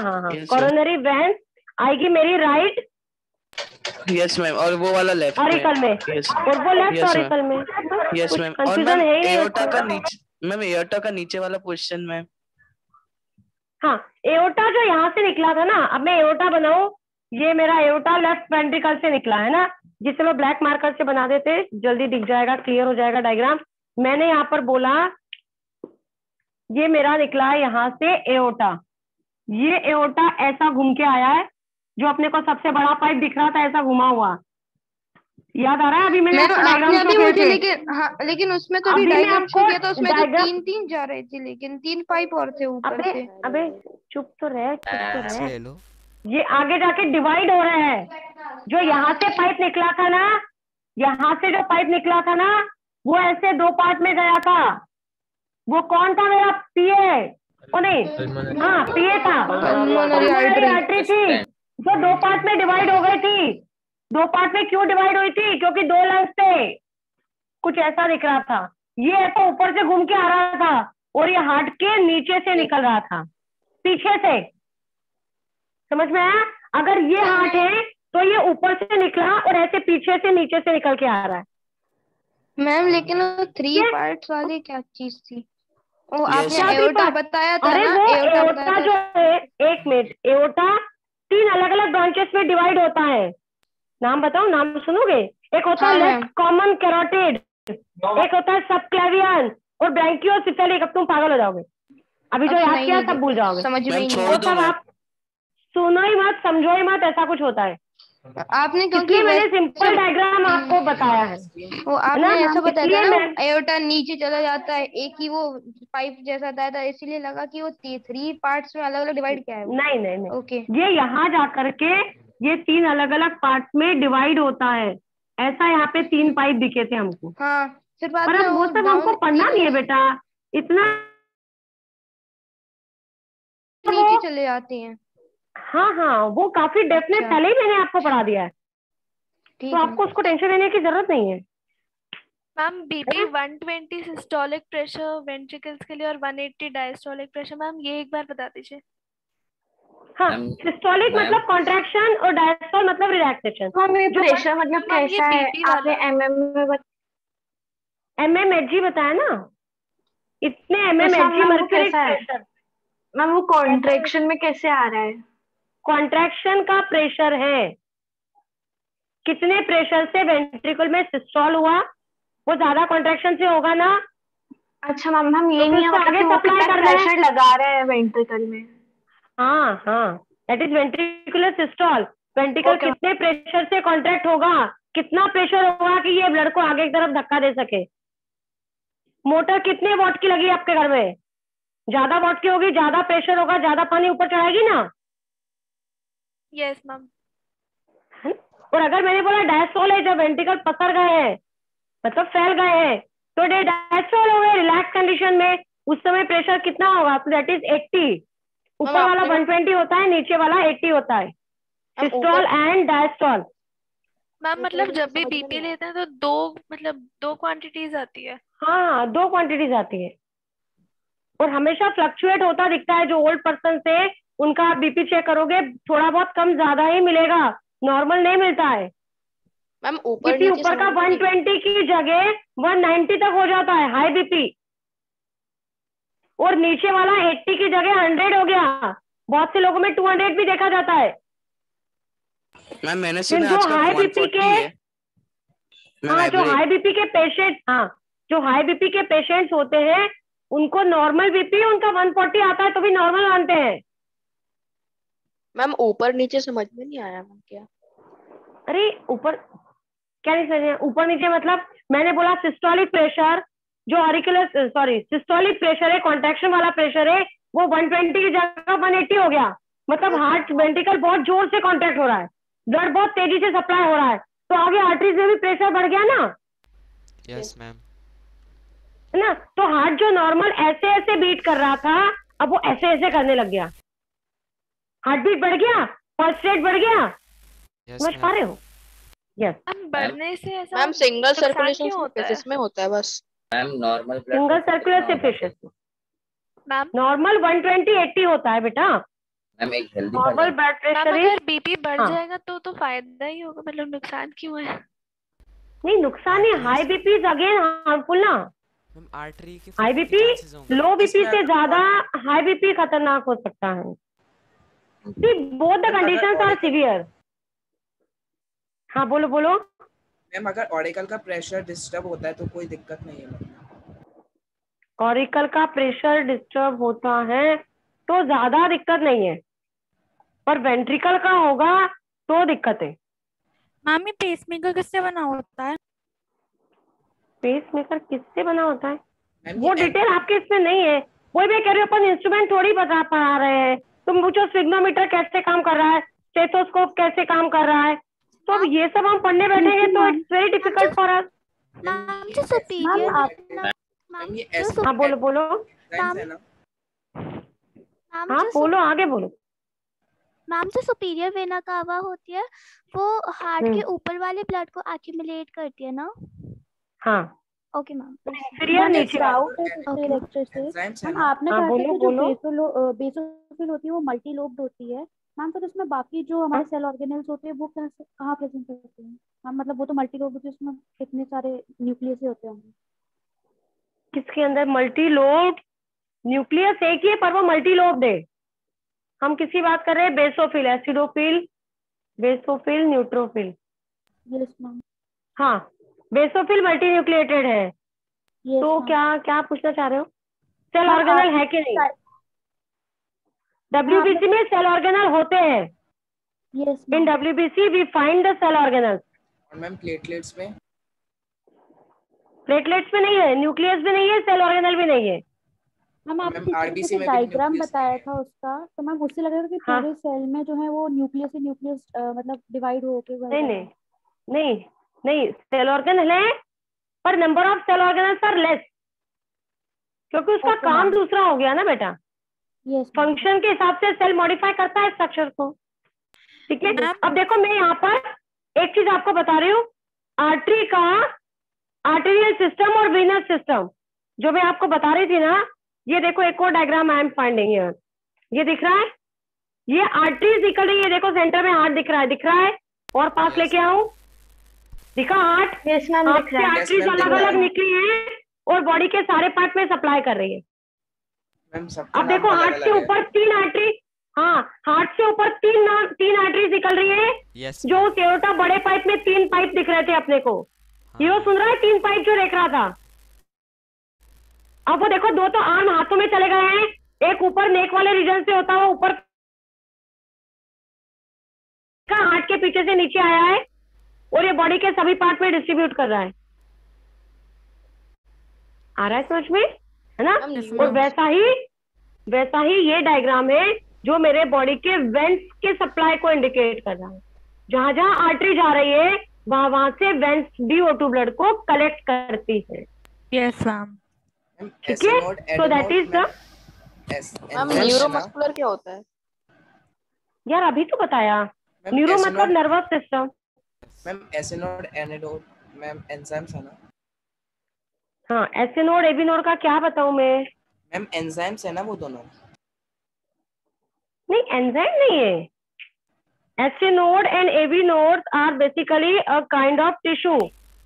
कोरोनरी वेन आएगी मेरी राइट। यस मैम, और वो वाला लेफ्ट ऑरिकल में। और वो लेफ्ट ऑरिकल में। Yes ma'am. और मैम एओर्टा का नीचे, मैम एओर्टा का नीचे वाला पोजीशन मैम। हाँ एओर्टा जो यहाँ से निकला था ना, अब मैं एओर्टा बनाऊं, ये मेरा एओर्टा लेफ्ट वेंट्रिकल से निकला है ना, जिसे मैं ब्लैक मार्कर से बना देते, जल्दी दिख जाएगा, क्लियर हो जाएगा डायग्राम। मैंने यहाँ पर बोला ये मेरा निकला है यहाँ से एओर्टा। ये एओर्टा ऐसा घूम के आया है, जो अपने को सबसे बड़ा पाइप दिख रहा था ऐसा घुमा हुआ, याद आ रहा है? अभी मैंने लेकिन उसमें तो अभी डायग्राम शो किया था, उसमें तो तीन जा रहे थे, लेकिन 3 पाइप और थे ऊपर से। अबे चुप तो रहे। ये आगे जाके डिवाइड हो रहे हैं। जो यहाँ से पाइप निकला था ना, यहाँ से जो पाइप निकला था ना, वो ऐसे 2 पार्ट में गया था। वो कौन था मेरा? पीए। ओ नहीं, हाँ पीए था। आर्टरी थी जो 2 पार्ट में डिवाइड हो गई थी। 2 पार्ट में क्यों डिवाइड हुई थी? क्योंकि 2 लंग्स थे, कुछ ऐसा दिख रहा था। ये ऐसा ऊपर से घूम के आ रहा था और ये हार्ट के नीचे से निकल रहा था, पीछे से। समझ में आया? अगर ये हार्ट है तो ये ऊपर से निकला और ऐसे पीछे से नीचे से निकल के आ रहा है। मैम लेकिन 3 पार्ट्स वाली क्या चीज थी? वो आपने एओर्टा बताया था ना? वो एओर्टा जो है, 1 मिनट, एओर्टा 3 अलग अलग ब्रांचेस में डिवाइड होता है। नाम बताओ, नाम सुनोगे? एक होता है लेफ्ट कॉमन कैरोटिड, एक होता है सबक्लेवियन और ब्रैंकियोसेफेलिक। अब तुम पागल हो जाओगे, अभी जो याद किया सब भूल जाओगे। समझ में वो सब आप सुनो ही मत, समझो ही मत, ऐसा कुछ होता है। आपने क्योंकि इसलिए मैंने सिंपल डायग्राम आपको बताया है। वो आपने ऐसा बताया था ना, इसलिए एओर्टा नीचे चला जाता है, एक ही वो पाइप जैसा था, इसीलिए लगा कि वो 3 पार्ट्स में अलग अलग डिवाइड क्या है वो। नहीं नहीं नहीं, ओके ये यहाँ जा करके ये 3 अलग अलग पार्ट में डिवाइड होता है। ऐसा यहाँ पे 3 पाइप दिखे थे हमको। हाँ, फिर बाद पर में अब वो सब हमको पढ़ना नहीं है बेटा, इतना नीचे चले जाते हैं। हाँ हाँ, वो काफी डेफिनेट पहले ही मैंने आपको पढ़ा दिया है, तो आपको उसको टेंशन लेने की जरूरत नहीं है। Ma'am BP 120 systolic pressure ventricles के लिए और 180 डायस्टोलिक प्रेशर। मैम ये एक बार बता दीजिए। हाँ, सिस्टोलिक मतलब कॉन्ट्रैक्शन और डायस्टोल मतलब रिलैक्सेशन। हमें प्रेशर मतलब कैसा है आपने एमएम में एमएमएचजी बताया ना, इतने एमएमएचजी मर्क्यूरी प्रेशर। मैम वो कॉन्ट्रैक्शन में कैसे आ रहा है? कॉन्ट्रैक्शन का प्रेशर है, कितने प्रेशर से वेंट्रिकल में सिस्टोल हुआ, वो ज्यादा कॉन्ट्रैक्शन से होगा ना। अच्छा मैम, हम ये नहीं आगे सप्लाई कर प्रेशर लगा रहे हैं वेंट्रिकल में। हाँ हाँ, that is ventricular systole. Ventricle कितने प्रेशर से कॉन्ट्रैक्ट होगा, कितना प्रेशर होगा कि ये ब्लड को आगे की तरफ धक्का दे सके। मोटर कितने वॉट की लगी आपके घर में? ज्यादा वॉट की होगी, ज्यादा प्रेशर होगा, ज्यादा पानी ऊपर चढ़ाएगी ना। Yes ma'am. और अगर मैंने बोला डायस्टोल है, जब वेंट्रिकल पसर गए हैं मतलब फैल गए हैं, तो डायस्टोल हो गए रिलैक्स कंडीशन में। उस समय प्रेशर कितना होगा? तो दैट इज 80। ऊपर वाला 120 होता है, नीचे वाला 80 होता है, सिस्टोल एंड डायस्टोल। मैम मतलब जब भी बीपी लेते हैं तो दो क्वांटिटीज आती है। हाँ, 2 क्वांटिटीज आती है और हमेशा फ्लक्चुएट होता दिखता है। जो ओल्ड पर्सन से उनका आप बीपी चेक करोगे, थोड़ा बहुत कम ज्यादा ही मिलेगा, नॉर्मल नहीं मिलता है। मैम किसी ऊपर का 120 की जगह 190 तक हो जाता है हाई बीपी, और नीचे वाला 80 की जगह 100 हो गया। बहुत से लोगों में 200 भी देखा जाता है। मैम मैंने सुना जो आजकल हाई बीपी 140 के है। हाँ, जो हाई बीपी के पेशेंट, हाँ जो हाई बीपी के पेशेंट्स होते हैं उनको नॉर्मल बीपी उनका 140 आता है तो भी नॉर्मल मानते हैं। मैम ऊपर नीचे समझ में नहीं आया मैम क्या? अरे ऊपर क्या नहीं समझ, ऊपर नीचे मतलब मैंने बोला सिस्टोलिक प्रेशर जो ऑरिकुलर सिस्टोलिक प्रेशर है, कॉन्ट्रैक्शन वाला प्रेशर है, वो 120 की जगह 180 हो गया। मतलब हार्ट वेंट्रिकल बहुत जोर से कॉन्ट्रैक्ट हो रहा है, ब्लड बहुत तेजी से सप्लाई हो रहा है, तो आगे आर्टरीज में भी प्रेशर बढ़ गया ना। Yes ma'am. है ना, तो हार्ट जो नॉर्मल ऐसे ऐसे बीट कर रहा था, अब वो ऐसे ऐसे करने लग गया, हार्ट बीट बढ़ गया, पल्स रेट बढ़ गया। समझ पा रहे हो? यस बढ़ने से ऐसा मैम सिंगल नुकसान सर्कुलेशन क्यों होता है? में होता है बस। Ma'am normal single circular sufficiency ma'am normal 120/80 होता है बेटा। मैम एक हेल्दी नॉर्मल ब्लड प्रेशर अगर बीपी बढ़ हाँ। जाएगा तो फायदा ही होगा, मतलब नुकसान क्यों है? नहीं नुकसान नहीं, high BP is again harmful ना। आर्टरी के हाई बीपी लो बीपी से ज्यादा हाई बीपी खतरनाक हो सकता है। Both the conditions are severe. हाँ बोलो बोलो। मैम अगर ऑरिकल का प्रेशर डिस्टर्ब होता है तो कोई दिक्कत नहीं है? ऑरिकल का प्रेशर डिस्टर्ब होता है तो ज्यादा दिक्कत नहीं है, पर वेंट्रिकल का होगा तो दिक्कत है। मैम ये पेसमेकर किससे बना होता है? पेसमेकर किससे बना होता है वो डिटेल आपके इसमें नहीं है। वही मैं कह रही हूँ, अपन इंस्ट्रूमेंट थोड़ी बता पा रहे हैं। तुम पूछो स्फिग्नोमीटर कैसे काम कर रहा है, स्टेथोस्कोप कैसे काम कर रहा है, तो अब ये सब हम पढ़ने बैठेंगे तो it's very difficult for us. हाँ बोलो बोलो। हाँ बोलो आगे बोलो। मैम जो सुपीरियर वेना कावा होती है वो हार्ट के ऊपर वाले ब्लड को एक्यूमुलेट करती है ना? हाँ ओके मैम। इंफीरियर नीचे लेक्चर से मैम आपने कहा था कि जो बेसोफिल होती है वो मल्टी लोब्ड होती है मैम, तो उसमें बाकी जो हमारे सेल ऑर्गेनेल्स होते हैं वो कहाँ प्रेजेंट होते हैं मैम? मतलब वो तो मल्टी लोब्ड होती है, उसमें कितने सारे न्यूक्लियस होते हैं? किसके अंदर मल्टी लोब्ड? न्यूक्लियस एक ही है पर वो मल्टी लोब्ड है। हम किसी बात कर रहे हैं basophil, acidophil, basophil, neutrophil. Yes ma'am. हाँ बेसोफिल मल्टी न्यूक्लिएटेड है। तो क्या क्या पूछना चाह रहे हो? सेल ऑर्गेनल है कि नहीं? डब्ल्यूबीसी में सेल ऑर्गेनल होते हैं। Yes, In ma'am. WBC we find the cell organelles. और मैम प्लेटलेट्स में? प्लेटलेट्स में नहीं है, न्यूक्लियस भी नहीं है, सेल ऑर्गेनल भी नहीं है। मैम आपने मैम जिस तरीके आरबीसी से में भी डायग्राम न्यूक्लियस बताया नहीं है। था उसका, तो मैम उससे लग रहा था कि हाँ। पूरे सेल में जो है वो न्यूक्लियस से न्यूक्लियस मतलब डिवाइड होके नहीं नहीं नहीं नहीं, सेल ऑर्गेनल है पर number of cell organelles are less, क्योंकि उसका Okay, काम ma'am. दूसरा हो गया ना बेटा। यस फंक्शन के हिसाब से सेल मॉडिफाई करता है स्ट्रक्चर को। ठीक है, अब देखो मैं यहाँ पर एक चीज आपको बता रही हूँ, आर्टरी का आर्टेरियल सिस्टम और वेनस सिस्टम जो मैं आपको बता रही थी ना, ये देखो एक और diagram I am finding here, ये दिख रहा है, ये आर्टरीज निकल रही है, देखो सेंटर में हार्ट दिख रहा है और पास लेके आऊं, दिखा हार्ट? यस मैम, हार्ट दिख से रहा है। आर्टरीज अलग अलग निकली है और बॉडी के सारे पार्ट में सप्लाई कर रही है। मैम सबका अब नाम देखो हार्ट अलग से अलग है। ऊपर 3 आर्टरी, हाँ हार्ट से ऊपर तीन आर्टरीज निकल रही है। यस जो एओर्टा बड़े पाइप में 3 पाइप दिख रहे थे अपने को, ये सुन रहा है 3 पाइप जो देख रहा था। अब वो देखो 2 तो आर्म हाथों में चले गए हैं, एक ऊपर नेक वाले रीजन से होता हुआ ऊपर का हार्ट के पीछे से नीचे आया है और ये बॉडी के सभी पार्ट में डिस्ट्रीब्यूट कर रहा है। आ रहा है समझ में, है ना? और वैसा ही ये डायग्राम है जो मेरे बॉडी के वेंट्स के सप्लाई को इंडिकेट कर रहा है। जहां जहां आर्टरी जा रही है वहां से वेंट्स भी O2 ब्लड को कलेक्ट करती है। Yes ma'am. ठीक है, so that is the ma'am neuromuscular क्या होता है? यार अभी तो बताया, न्यूरो मतलब nervous system. Ma'am S node N node ma'am enzymes है ना? हाँ S node A B node का क्या बताऊं मैं? मैम एंजाइम्स है ना वो दोनों? नहीं एंजाइम नहीं है। S node and A B nodes are basically a kind of tissue.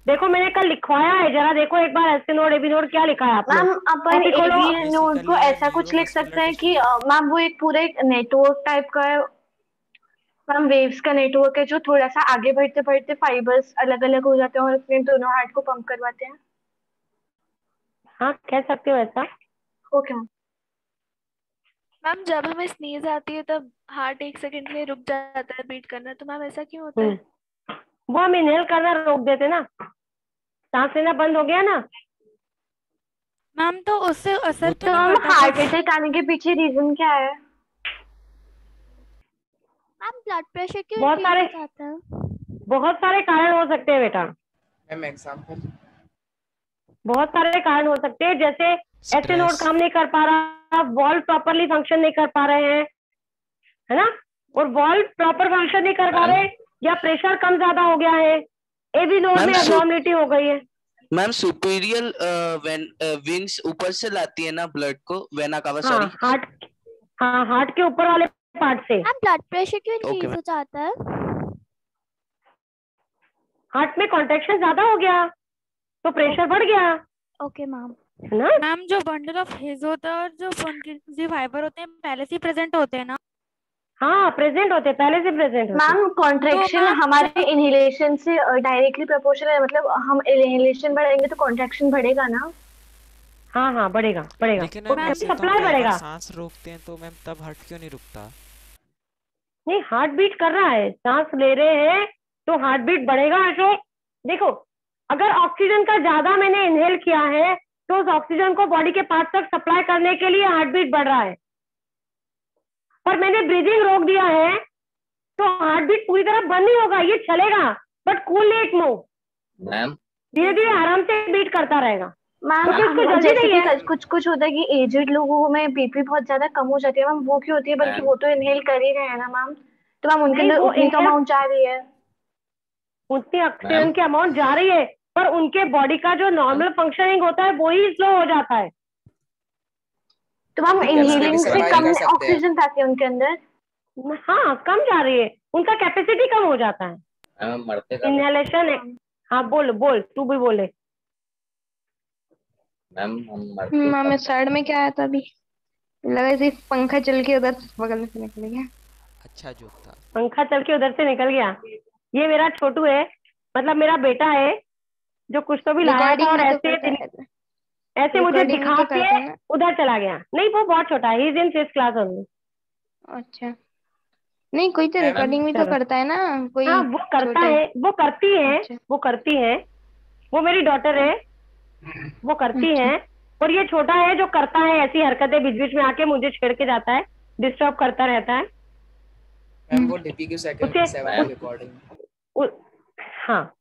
देखो मैंने कल लिखवाया है, जरा देखो एक बार S node A B node क्या लिखा है आपने? मैम अपन ए बी नोड को ऐसा कुछ लिख सकते हैं कि मैम वो एक पूरा एक नेटवर्क टाइप का है मैम, वेव्स का नेटवर्क है जो थोड़ा सा आगे बढ़ते बढ़ते फाइबर्स अलग अलग हो जाते हैं और फिर दोनों हार्ट को पंप करवाते हैं। हाँ कह सकते हो ऐसा। ओके मैम जब हमें स्नीज आती है तब हार्ट 1 सेकंड के लिए रुक जाता है बीट करना, तो मैम ऐसा क्यों होता है? वो हम इनहेल करना रोक देते ना, सांस लेना बंद हो गया ना मैम, तो उससे असर तो मैम हार्ट अटैक आने के पीछे रीजन क्या है? मैम ब्लड प्रेशर क्यों बहुत सारे कारण हो सकते हैं बेटा। Ma'am example? बहुत सारे कारण हो सकते हैं, जैसे एस नोड काम नहीं कर पा रहा, वॉल्व प्रॉपरली फंक्शन नहीं कर पा रहे हैं, है ना? और वॉल्व प्रॉपर फंक्शन नहीं कर पा रहे, या प्रेशर कम ज्यादा हो गया है, एबी नोड में एब्नॉर्मलिटी हो गई है। मैम सुपीरियर विंग्स ऊपर से लाती है ना ब्लड को, वेना कावा सॉरी। हार्ट के ऊपर वाले पार्ट से। मैम ब्लड प्रेशर क्यों इंक्रीज हो जाता है? हार्ट में कॉन्ट्रैक्शन ज्यादा हो गया तो प्रेशर बढ़ गया। Okay ma'am. मैम जो बंडल ऑफ हिज होता है और जो फंक्शनल फाइबर होते हैं पहले से प्रेजेंट होते हैं ना? हाँ प्रेजेंट होते हैं, पहले से प्रेजेंट होते हैं। मैम कॉन्ट्रैक्शन हमारे इनहेलेशन से डायरेक्टली प्रोपोर्शनल है, मतलब हम इनहेलेशन बढ़ाएंगे तो कॉन्ट्रैक्शन बढ़ेगा ना? हाँ हाँ बढ़ेगा बढ़ेगा, लेकिन सप्लाई बढ़ेगा। सांस रोकते हैं तो मैम तब हार्ट क्यों नहीं रुकता? नहीं हार्ट बीट कर रहा है, सांस ले रहे हैं तो हार्ट बीट बढ़ेगा। ऐसे देखो अगर ऑक्सीजन का ज्यादा मैंने इनहेल किया है तो उस ऑक्सीजन को बॉडी के पार्ट तक सप्लाई करने के लिए हार्ट बीट बढ़ रहा है, पर मैंने ब्रीदिंग रोक दिया है तो हार्ट बीट पूरी तरह बंद नहीं होगा, ये चलेगा but cool let move, ma'am धीरे धीरे आराम से बीट करता रहेगा। मैम जैसे कि कुछ होता है कि एजेड लोगों में बीपी बहुत ज्यादा कम हो जाती है मैम, वो क्यों होती है? बल्कि वो तो इनहेल कर ही रहे हैं ना मैम, तो मैम उनके अंदर उतनी तो अमाउंट जा रही है, उतनी ऑक्सीजन की अमाउंट जा रही है, पर उनके बॉडी का जो नॉर्मल फंक्शनिंग होता है वो ही स्लो हो जाता है। तो मैम इनहेलिंग से कम ऑक्सीजन जाती है उनके अंदर? हाँ कम जा रही है, उनका कैपेसिटी कम हो जाता है। इनहेलेशन है। हाँ बोल तू भी बोले। मैम इस साइड में क्या आया था अभी? लगा जैसे पंखा चल के उधर बगल में से निकल गया। अच्छा जोक था। पंखा चल के उधर से निकल गया। ये मेरा छोटू है, मतलब मेरा बेटा है, जो कुछ तो भी लाया था और ऐसे मुझे दिखा के उधर चला गया। नहीं वो बहुत छोटा है, he is in 5th class only. अच्छा नहीं, कोई तो रिकॉर्डिंग भी तो करता है ना कोई। हाँ वो करता है, वो करती है, वो करती है, वो मेरी डॉटर है, वो करती है। और ये छोटा है जो करता है ऐसी हरकतें, बीच बीच में आके मुझे छेड़ के जाता है, डिस्टर्ब करता रहता है। मैम वो DPQ सेकंड 7 रिकॉर्डिंग। हाँ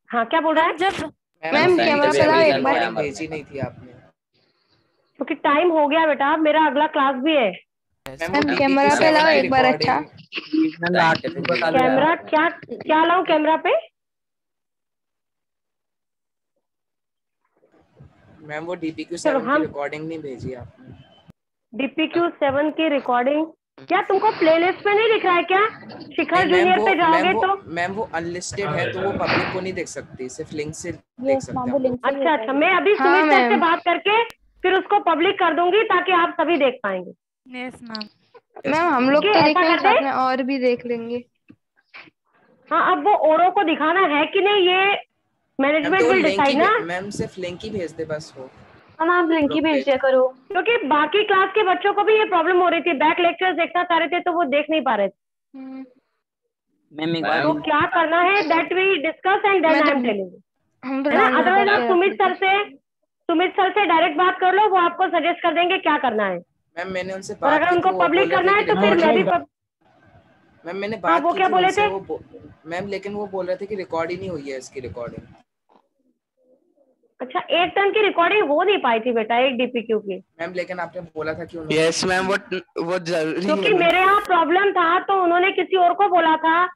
हाँ, क्या बोल रहा है? जब मैम कैमरा पे लाओ एक बार। भेजी नहीं थी आपने क्योंकि टाइम हो गया बेटा, मेरा अगला क्लास भी है। मैम कैमरा पे लाओ एक बार। अच्छा कैमरा क्या लाऊं कैमरा पे? मैम वो DPQ 7 की रिकॉर्डिंग नहीं भेजी आपने। DPQ 7 की रिकॉर्डिंग क्या तुमको प्लेलिस्ट में नहीं दिख रहा है क्या? शिखर जूनियर पे जाओगे तो मैम वो अनलिस्टेड है, तो वो पब्लिक को नहीं देख सकती, सिर्फ लिंक से देख सकते हैं। अच्छा अच्छा, मैं अभी सुमित सर से बात करके फिर उसको पब्लिक कर दूंगी ताकि आप सभी देख पाएंगे। Yes ma'am. मैम हम लोग तो देखेंगे, साथ में और भी देख लेंगे। हाँ, अब वो औरों को दिखाना है कि नहीं ये मैनेजमेंट विल डिसाइड ना। मैम सिर्फ लिंक ही भेज दे बस वो। हम आप लिंक ही भेज दिया करो, क्योंकि बाकी क्लास के बच्चों को भी ये प्रॉब्लम हो रही थी, बैक लेक्चर्स देखना चाह रहे थे तो वो देख नहीं पा रहे थे। मैम तो क्या करना है that we discuss and then I am telling you, है ना। अदरवाइज आप सुमित सर से डायरेक्ट बात कर लो, वो आपको सजेस्ट कर देंगे क्या करना है। मैम मैंने उनसे और अगर उनको पब्लिक करना है तो फिर मैं भी मैम मैंने बात वो क्या बोले थे मैम, लेकिन वो बोल रहे थे कि रिकॉर्ड ही नहीं हुई है इसकी रिकॉर्डिंग। अच्छा, एक टन की रिकॉर्डिंग हो नहीं पाई थी बेटा एक DPQ की। मैम लेकिन आपने बोला था कि यस मैम वो जरूरी है, क्योंकि मेरे यहाँ प्रॉब्लम था तो उन्होंने किसी और को बोला था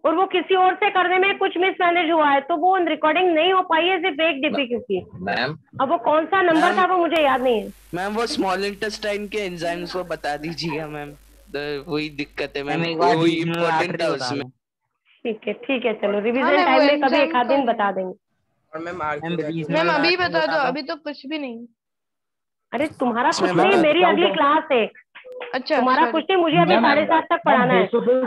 और वो किसी और से करने में कुछ मिसमैनेज हुआ है, तो वो रिकॉर्डिंग नहीं हो पाई है सिर्फ एक DPQ की। मैम अब वो कौन सा नंबर था वो मुझे याद नहीं है। मैम वो स्मॉल इंटेस्टाइन के एंजाइम्स को बता दीजिएगा मैम, वही दिक्कत है मैम, वही इम्पोर्टेंट है उसमें। ठीक है चलो, रिवीजन टाइम में कभी एक आध दिन बता देंगे। और मैम अभी बता दो, अभी तो कुछ भी नहीं। अरे तुम्हारा कुछ नहीं, मेरी अगली क्लास है। अच्छा तुम्हारा कुछ नहीं, मुझे अभी 7:30 तक पढ़ाना है। मैम बेसोफिल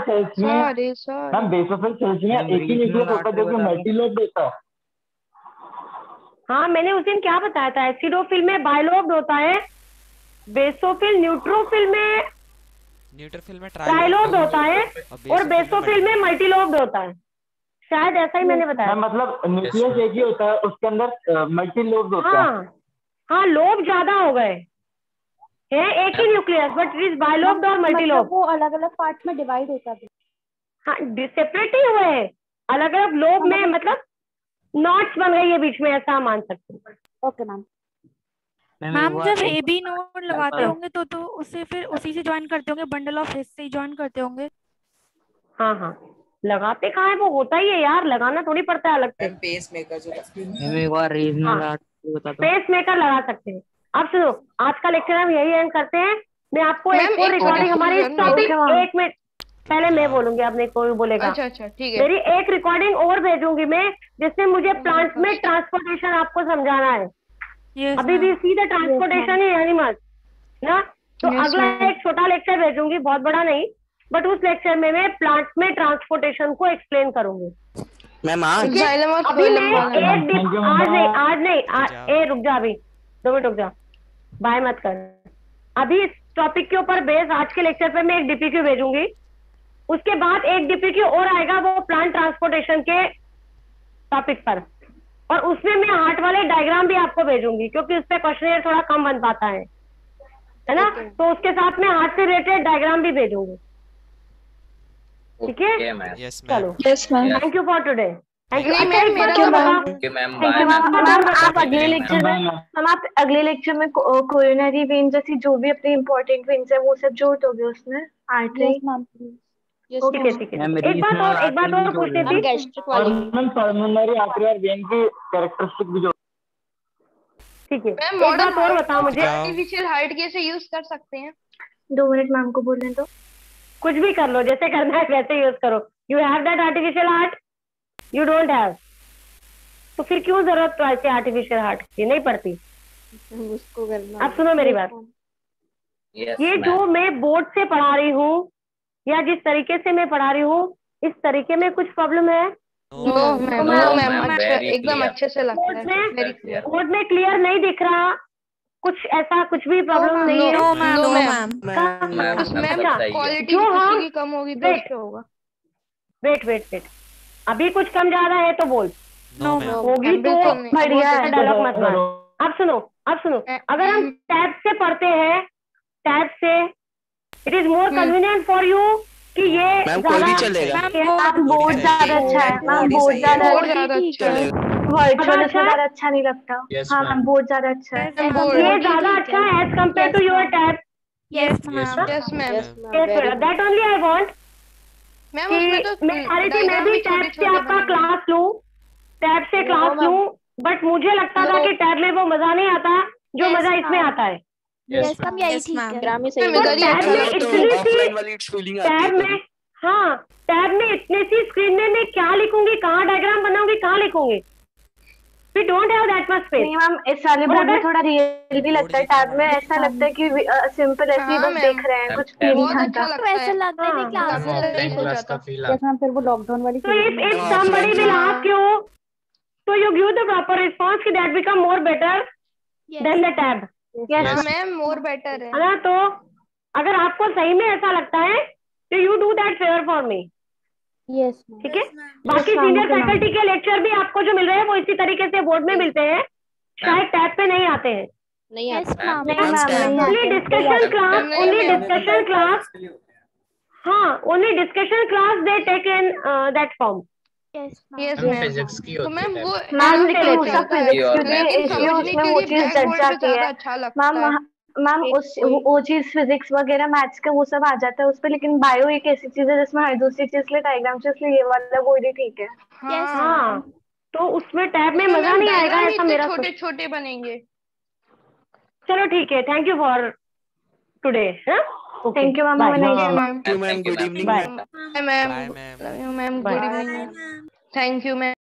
सेल्स में एक ही न्यूक्लियस होता है जो कि मल्टीलोब देता है। हाँ मैंने उस दिन क्या बताया था, एसिडोफिल में बाइलोब्ड होता है, बेसोफिल न्यूट्रोफिल में ट्राइलोब्ड होता है और बेसोफिल में मल्टीलोब्ड होता है। शायद ऐसा ही मैंने बताया। मतलब न्यूक्लियस एक ही होता है, उसके अंदर मल्टीलोब होता है। हाँ लोब ज्यादा हो गए है, एक ही nucleus but it is bilobed और मल्टीलोब। वो अलग अलग पार्ट में डिवाइड होता है। हाँ सेपरेट ही हुए हैं, अलग अलग लोब में, मतलब नॉट्स बन गई है बीच में, ऐसा मान सकते हैं। Okay ma'am. मैम जब AB नोड लगाते होंगे तो उसे फिर उसी से ज्वाइन करते होंगे, बंडल ऑफ हिस्स से ही ज्वाइन करते होंगे। हाँ लगाते कहाँ है, वो होता ही है यार, लगाना थोड़ी पड़ता है अलग से। पेस मेकर जो पेस मेकर लगा सकते हैं। अब सुनो, आज का लेक्चर हम यही एंड करते हैं। मैं आपको एक और रिकॉर्डिंग हमारी टॉपिक, एक मिनट पहले मैं बोलूंगी, अब नहीं कोई बोलेगा। अच्छा ठीक है। मेरी एक रिकॉर्डिंग और भेजूंगी मैं, जिसमें मुझे प्लांट में ट्रांसपोर्टेशन आपको समझाना है। अभी भी सीधा ट्रांसपोर्टेशन ही एनिमल्स ना, तो अगला एक छोटा लेक्चर भेजूंगी, बहुत बड़ा नहीं, बट उस लेक्चर में मैं प्लांट में ट्रांसपोर्टेशन को एक्सप्लेन करूंगी। मैम अभी मैं आज नहीं, रुक जा, अभी 2 मिनट रुक जा, बाय मत कर। अभी इस टॉपिक के ऊपर बेस आज के लेक्चर पे मैं एक DPQ भेजूंगी, उसके बाद एक DPQ और आएगा वो प्लांट ट्रांसपोर्टेशन के टॉपिक पर, और उसमें मैं हार्ट वाले डायग्राम भी आपको भेजूंगी, क्योंकि उस पर क्वेश्चन थोड़ा कम बन पाता है ना, तो उसके साथ में हार्ट से रिलेटेड डायग्राम भी भेजूंगी। ठीक है, चलो, थैंक यू फॉर टुडे। आप अगले लेक्चर में अगले लेक्चर में कोरोनरी वेन जैसी जो भी अपनी इम्पोर्टेंट वेन्स है वो सब जोड़ दोगे उसमें, आर्टरी। ठीक है। एक बात और पूछनी थी, पल्मोनरी आर्टरी वेन की कैरेक्टरिस्टिक भी जो। ठीक है, एक बात और बताओ मुझे, आर्टिफिशियल हार्ट कैसे यूज कर सकते हैं? 2 मिनट मैम को बोलने दो। कुछ भी कर लो, जैसे करना है वैसे यूज करो। You have that artificial heart, you don't have, तो फिर क्यों जरूरत ऐसे आर्टिफिशियल हार्ट की नहीं पड़ती उसको करना। अब सुनो मेरी बात, ये जो मैं बोर्ड से पढ़ा रही हूँ या जिस तरीके से मैं पढ़ा रही हूँ, इस तरीके में कुछ प्रॉब्लम है? एकदम अच्छे से लगता है। बोर्ड में क्लियर नहीं दिख रहा कुछ ऐसा कुछ भी प्रॉब्लम नहीं है? नो मैम क्वालिटी की कम होगी तो क्या होगा? वेट अभी कुछ कम ज्यादा है तो बोल। होगी तो बढ़िया है, डायलॉग मत मार। अब सुनो अगर हम टैब से पढ़ते हैं, टैब से it is more convenient for you कि ये मैम कोई भी चलेगा। मैम बहुत ज्यादा अच्छा है, मैम बहुत ज्यादा वर्चुअल उसमें ज्यादा अच्छा नहीं लगता। हाँ मैम बहुत ज्यादा अच्छा है, ये ज्यादा अच्छा है as compare to your tab. Yes ma'am that only I want. Ma'am मैं चाह रही थी मैं भी टैब से आपका क्लास लूं, टैब से क्लास लूं, बट मुझे लगता था कि टैब में वो मजा नहीं आता जो मजा इसमें आता है। यस मैम यही ठीक है। टैब में इतनी सी स्क्रीन में मैं क्या लिखूंगी, कहाँ डायग्राम बनाऊंगी, कहाँ लिखूंगी? We don't have that much space. नहीं मैम इस वाले बोर्ड में थोड़ा रियल भी लगता है, टैब में ऐसा लगता है कि सिंपल ऐसे ही बस देख रहे हैं, कुछ फील नहीं आता। तो ऐसा लगता है क्लास का फील आता है। फिर वो लॉकडाउन वाली So if somebody will ask you, so you give the proper response कि that become more better than the tab. Yes ma'am more better है ना? तो अगर आपको सही में ऐसा लगता है तो you do that favour for me. Yes ठीक है। बाकी सीनियर फैकल्टी के लेक्चर भी आपको जो मिल रहे हैं वो इसी तरीके से बोर्ड में मिलते हैं, शायद टैब पे नहीं आते हैं। ओनली डिस्कशन क्लास हाँ only discussion class they take in that form. Yes physics की तो मैम वो मैम लेकिन वो सब फिजिक्स क्योंकि उसमें वो चीज जग जाती है मैम उस वो चीज फिजिक्स वगैरह मैथ्स का वो सब आ जाता है उस पे, लेकिन बायो एक ऐसी चीज है जिसमें हर दूसरी चीज के लिए डायग्राम से, इसलिए ये वाला वो ही ठीक है। हाँ तो उसमें टैब में मजा नहीं आएगा ऐसा मेरा छोटे छोटे बनेंगे। चलो ठीक है, thank you for today. Thank you ma'am, good evening ma'am good evening. Thank you ma'am.